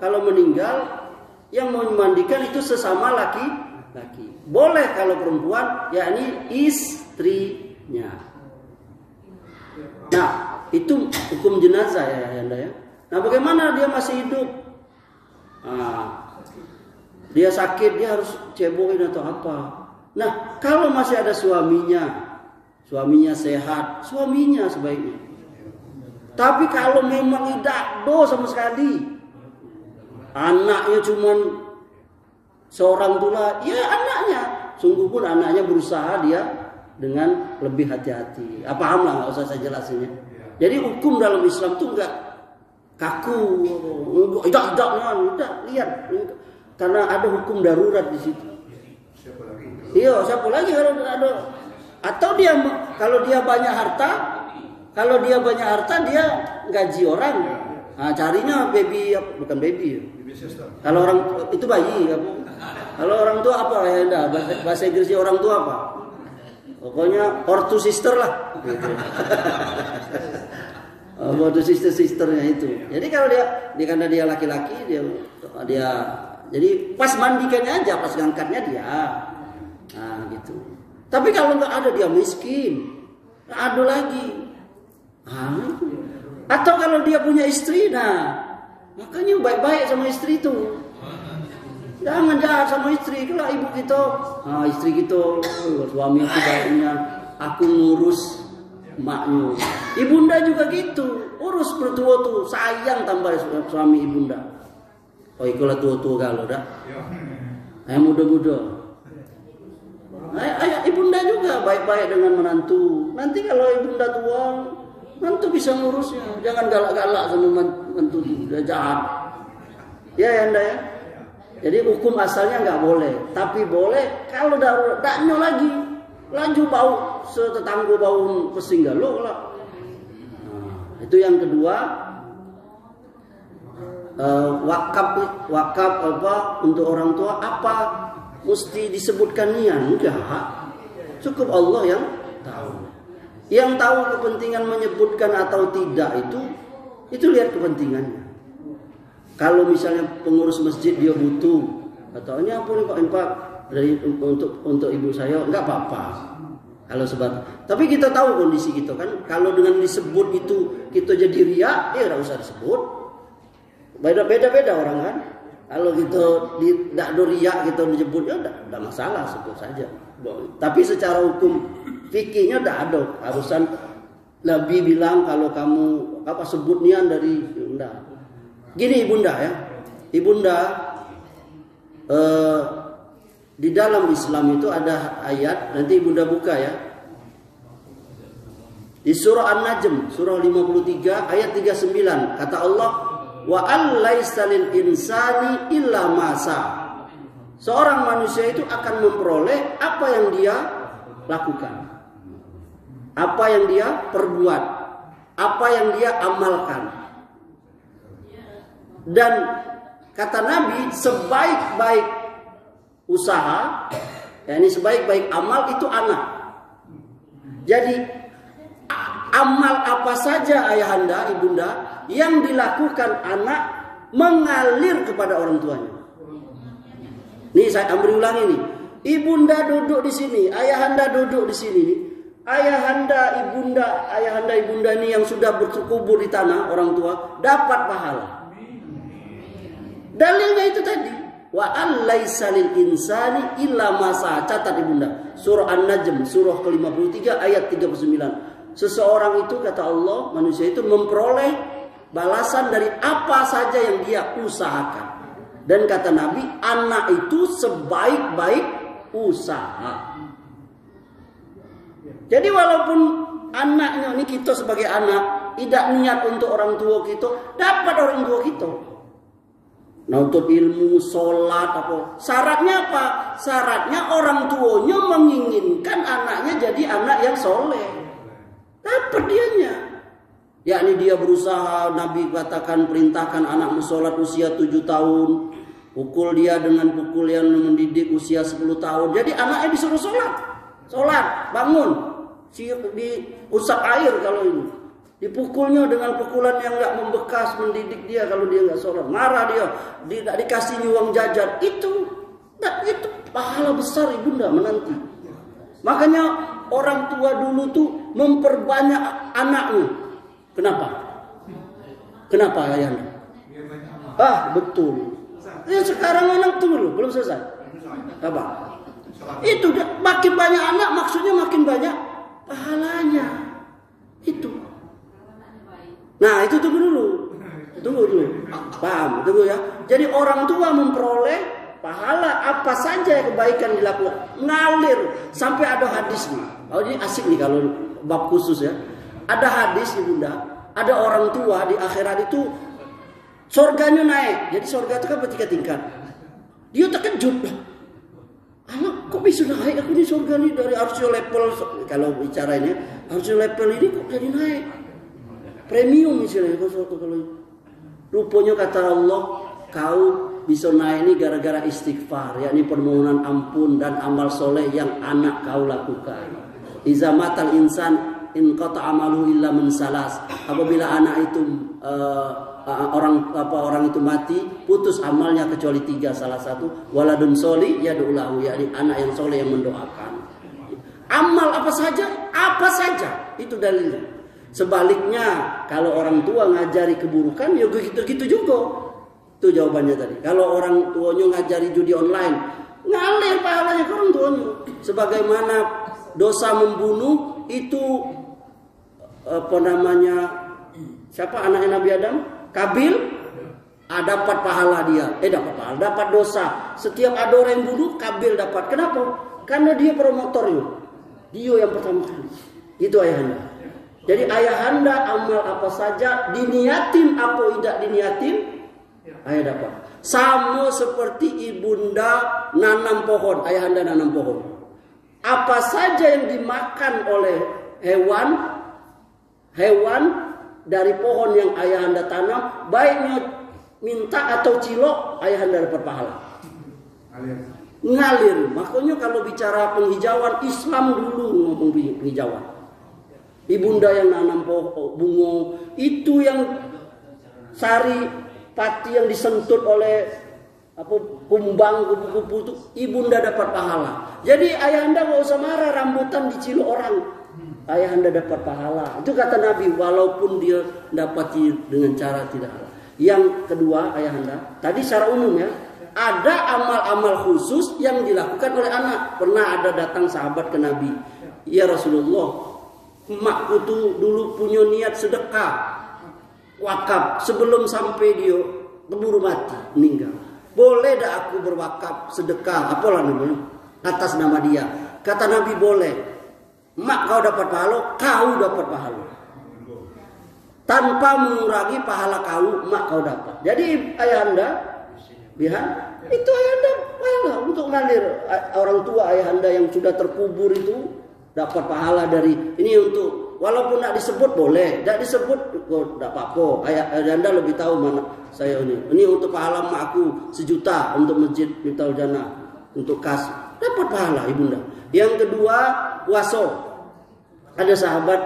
kalau meninggal yang mau memandikan itu sesama laki-laki. Boleh kalau perempuan yakni istrinya. Nah, itu hukum jenazah ya Anda ya. Nah, bagaimana dia masih hidup? Dia sakit, dia harus cebokin atau apa? Nah, kalau masih ada suaminya sehat, suaminya sebaiknya. Tapi kalau memang tidak sama sekali, anaknya cuman seorang tula, ya anaknya. Sungguh pun anaknya berusaha dia dengan lebih hati-hati. Paham lah, nggak usah saya jelasinnya. Jadi hukum dalam Islam tuh nggak kaku, tidak lihat, karena ada hukum darurat di situ. Iya, siapa lagi kalau ada? Atau dia kalau dia banyak harta, dia gaji orang. Nah, carinya bukan baby. Kalau orang itu bayi, kalau orang tua apa ya? Bahasa Inggrisnya orang tua apa? Pokoknya ortu sister lah. Ortu sisternya itu. Jadi kalau dia karena dia laki-laki, dia jadi pas mandikannya aja, pas ngangkatnya dia. Nah gitu. Tapi kalau nggak ada dia miskin, nggak ada lagi. Atau kalau dia punya istri, makanya baik-baik sama istri itu. Jangan jahat sama istri. Kalau ibu kita, istri kita, suami aku baiknya, aku ngurus maknya. Ibunda juga gitu, urus bertua tuh, sayang tambah suami ibunda. Ikulah tua-tua kalau dah. Ayo muda-muda. Ayo ibunda juga baik-baik dengan menantu. Nanti kalau ibunda tua, mantu bisa ngurusnya. Jangan galak-galak sama mantu, dia jahat. Ya Anda ya. Jadi hukum asalnya nggak boleh, tapi boleh kalau darurat. Daknya lagi, laju bau setetanggo bau pesing galuh lah. Itu yang kedua. Wakaf apa untuk orang tua, apa mesti disebutkan niat? Enggak, cukup Allah yang tahu. Yang tahu kepentingan menyebutkan atau tidak itu lihat kepentingannya. Kalau misalnya pengurus masjid dia butuh, atau ini apa nih Pak dari untuk ibu saya, enggak apa-apa. Kalau sebab, tapi kita tahu kondisi kita kan. Kalau dengan disebut itu kita jadi riak, ya enggak usah disebut. Beda-beda orang kan. Kalau kita tidak ada riak, kita menyebut ya tidak masalah, sebut saja. Tapi secara hukum fikihnya tidak ada. Harusan lebih bilang kalau kamu sebut nian dari enggak. Gini ibunda ya, ibunda di dalam Islam itu ada ayat, nanti ibunda buka ya. Di surah An-Najm, surah 53 ayat 39, kata Allah, wa allaisa lil insani illa ma sa'. Seorang manusia itu akan memperoleh apa yang dia lakukan, apa yang dia perbuat, apa yang dia amalkan. Dan kata Nabi, sebaik-baik usaha, yakni sebaik-baik amal itu anak. Jadi amal apa saja ayahanda, ibunda yang dilakukan anak mengalir kepada orang tuanya. Nih saya ambil ulang ini. Ibunda duduk di sini, ayahanda duduk di sini. Ayahanda, ibunda ini yang sudah berkubur di tanah orang tua dapat pahala. Dalilnya itu tadi. Wa allaisa lil insani illa ma sa'. Catat ibunda. Surah An-Najm, surah ke-53 ayat 39. Seseorang itu kata Allah, manusia itu memperoleh balasan dari apa saja yang dia usahakan. Dan kata Nabi, anak itu sebaik-baik usaha. Jadi walaupun anaknya ini kita sebagai anak tidak niat untuk orang tua kita, dapat orang tua kita. Nuntut ilmu, sholat, apa? Syaratnya apa? Syaratnya orang tuanya menginginkan anaknya jadi anak yang soleh. Dapat dianya. Yakni dia berusaha, Nabi katakan perintahkan anakmu sholat usia 7 tahun. Pukul dia dengan pukul yang mendidik usia 10 tahun. Jadi anaknya disuruh sholat. Sholat, bangun. Diusap air kalau ini. Dipukulnya dengan pukulan yang gak membekas, mendidik dia kalau dia gak sholat. Marah dia, tidak dikasih uang jajan. Itu pahala besar ibunda menanti. Makanya orang tua dulu tuh memperbanyak anaknya. Kenapa? Kenapa ayahnya? Betul. Ya sekarang anak tunggu belum selesai. Apa? Itu makin banyak anak maksudnya makin banyak pahalanya. Itu. Nah itu tunggu dulu. Paham? Tunggu ya. Jadi orang tua memperoleh pahala apa saja kebaikan dilakukan. Ngalir sampai ada hadisnya. Oh ini asik nih kalau bab khusus ya. Ada hadis ibunda. Ada orang tua di akhirat itu surganya naik. Jadi surga itu kan bertingkat-tingkat. Dia terkejut. Anak kok bisa naik? Aku di surga nih dari harusnya level. Kalau bicara ini harusnya level ini kok jadi naik. Premium misalnya. Kalau rupanya kata Allah, kau bisa naik ini gara-gara istighfar. Yakni permohonan ampun dan amal soleh yang anak kau lakukan. Iza matal insan in qata amalu illa min salas. Apabila anak itu orang itu mati, putus amalnya kecuali 3, salah satu waladun soli yad'ulahu, yakni anak yang soleh yang mendoakan. Amal apa saja itu dalilnya. Sebaliknya kalau orang tua ngajari keburukan ya gitu juga. Itu jawabannya tadi. Kalau orang tuanya ngajari judi online, ngalir pahalanya ke orang tuanya. Sebagaimana dosa membunuh itu siapa anaknya Nabi Adam? Kabil, dapat pahala dia. Dapat dosa. Setiap ada orang yang bunuh, Kabil dapat. Kenapa? Karena dia promotornya. Dia yang pertama kali. Itu ayahanda. Jadi ayahanda amal apa saja diniatin apa tidak diniatin, ayah dapat. Sama seperti ibunda nanam pohon, ayahanda nanam pohon. Apa saja yang dimakan oleh hewan dari pohon yang ayahanda tanam, baiknya minta atau cilok, ayahanda dapat pahala. Ngalir. Makanya kalau bicara penghijauan, Islam dulu ngomong penghijauan. Ibunda yang nanam pohon bunga, itu yang sari pati yang disentut oleh kumbang kupu-kupu itu, ibunda dapat pahala. Jadi ayahanda gak usah marah rambutan dicilok orang. Ayahanda dapat pahala. Itu kata Nabi, walaupun dia dapati dengan cara tidak halal. Yang kedua ayahanda, tadi secara umum ya, ada amal-amal khusus yang dilakukan oleh anak. Pernah ada datang sahabat ke Nabi, ya Rasulullah, emakku tuh dulu punya niat sedekah wakaf sebelum sampai dia keburu mati meninggal. Boleh dah aku berwakaf sedekah apalah namanya atas nama dia. Kata Nabi boleh. Mak kau dapat pahala, kau dapat pahala. tanpa mengurangi pahala mak kau dapat. Jadi ayahanda, itu ayahanda pahala untuk ngalir orang tua ayahanda yang sudah terkubur itu dapat pahala dari ini. Untuk walaupun tidak disebut boleh, tidak disebut kok tidak apa-apa. Ayahanda lebih tahu mana saya ini. Ini untuk pahala mak aku 1 juta untuk masjid Miftaul Jannah, untuk kas dapat pahala ibunda. Yang kedua puasa. Ada sahabat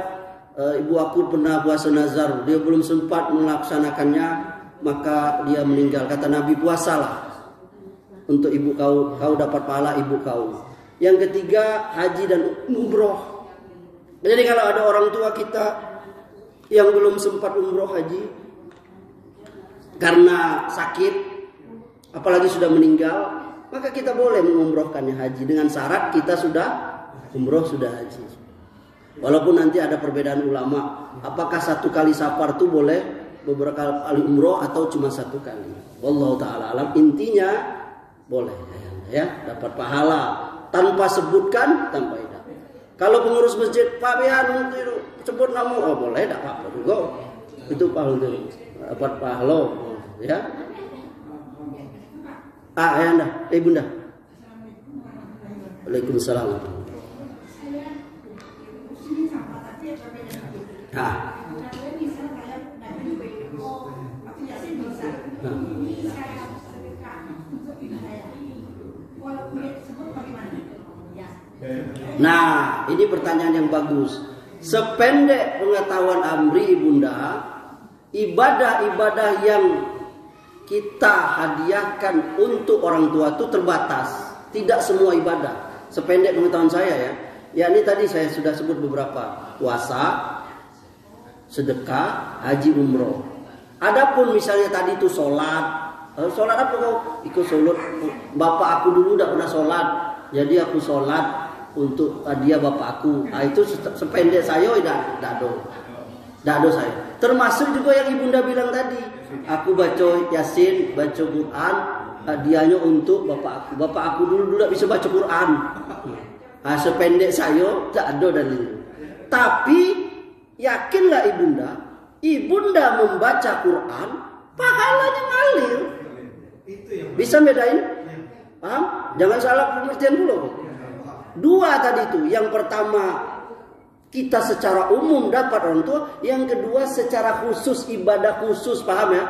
ibu aku pernah puasa nazar, dia belum sempat melaksanakannya, maka dia meninggal. Kata Nabi, puasalah untuk ibu kau dapat pahala ibu kau. Yang ketiga haji dan umroh. Jadi kalau ada orang tua kita yang belum sempat umroh haji karena sakit, apalagi sudah meninggal, maka kita boleh mengumrohkannya haji dengan syarat kita sudah umroh, sudah haji. Walaupun nanti ada perbedaan ulama, apakah 1 kali safar itu boleh beberapa kali umroh atau cuma 1 kali. Wallahu ta'ala alam. Intinya boleh ya, dapat pahala tanpa sebutkan, tanpa idam. Kalau pengurus masjid, Pak Bian itu sebut nama, oh boleh, tidak apa-apa juga. Itu pahala, dapat pahala ya. Ayahanda, ibunda. Waalaikumsalam. Nah, ini pertanyaan yang bagus. Sependek pengetahuan Amri ibunda, ibadah-ibadah yang kita hadiahkan untuk orang tua itu terbatas. Tidak semua ibadah. Sependek pengetahuan saya ya. Ya ini tadi saya sudah sebut beberapa. Puasa, sedekah, haji, umroh. Adapun misalnya tadi itu sholat apa kau ikut sholat? Bapak aku dulu tidak pernah sholat, jadi aku sholat untuk dia bapak aku. Itu sependek saya tidak ada saya. Termasuk juga yang ibunda bilang tadi, aku baca Yasin, baca Quran, hadiahnya untuk bapak aku. Bapak aku dulu tidak bisa baca Quran. Sependek saya tidak ada dalil. Tapi yakinlah ibunda membaca Quran, pahalanya ngalir. Bisa bedain? Paham? Jangan salah pengertian dulu. 2 tadi itu. Yang pertama kita secara umum dapat orang tua. Yang kedua secara khusus, ibadah khusus. Paham ya?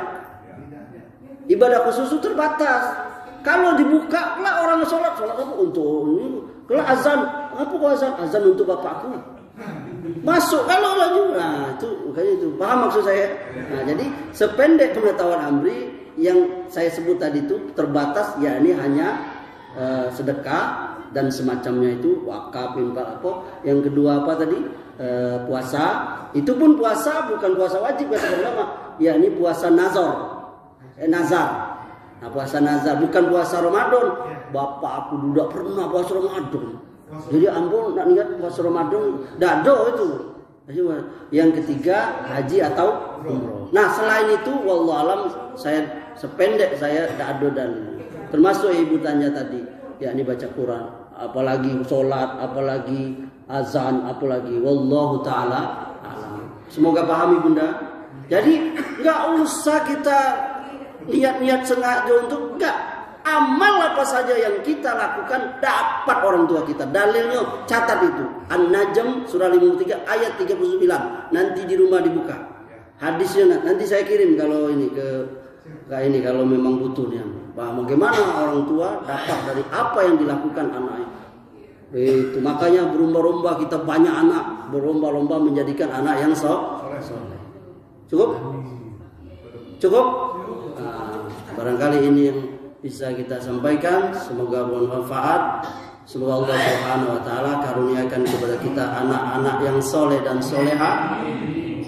Ibadah khusus itu terbatas. Kalau dibuka lah orang sholat apa untuk ini. Kalau azan, apa kok azan? Azan untuk bapakku. Masuk kalau lagi, nah itu makanya itu paham maksud saya. Nah jadi sependek pengetahuan Amri yang saya sebut tadi itu terbatas, yakni hanya sedekah dan semacamnya itu, wakaf, infak apa. Yang kedua apa tadi? Puasa. Itu pun puasa bukan puasa wajib kata ulama, yakni puasa nazar. Nah puasa nazar bukan puasa Ramadan. Bapak aku tidak pernah puasa Ramadan. Jadi ampun nak niat puasa Ramadan dado itu. Yang ketiga haji atau umroh. Nah selain itu wallahu alam saya sependek saya tidak ada dalil. Termasuk ibu tanya tadi, yakni baca Quran, apalagi sholat, apalagi azan, apalagi wallahu taala alam. Semoga paham ibunda. Jadi nggak usah kita niat-niat sengaja untuk enggak. Amal apa saja yang kita lakukan dapat orang tua kita. Dalilnya catat itu. An-Najm surah 53 ayat 39. Nanti di rumah dibuka. Hadisnya nanti saya kirim kalau ini ke ini kalau memang butuhnya. Bagaimana orang tua dapat dari apa yang dilakukan anaknya. Itu makanya berlomba-lomba kita banyak anak, berlomba-lomba menjadikan anak yang soleh. Cukup? Cukup? Nah, barangkali ini yang bisa kita sampaikan, semoga bermanfaat. Semoga Allah Subhanahu wa taala karuniakan kepada kita anak-anak yang soleh dan soleha,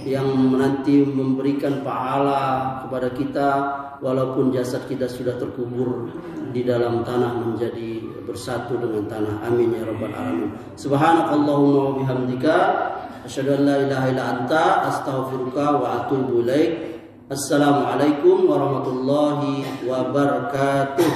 yang nanti memberikan pahala kepada kita walaupun jasad kita sudah terkubur di dalam tanah menjadi bersatu dengan tanah. Amin ya rabbal alamin. Subhanakallahumma wa bihamdika asyhadu an la ilaha illa anta astaghfiruka wa atubu ilaik. Assalamualaikum warahmatullahi wabarakatuh.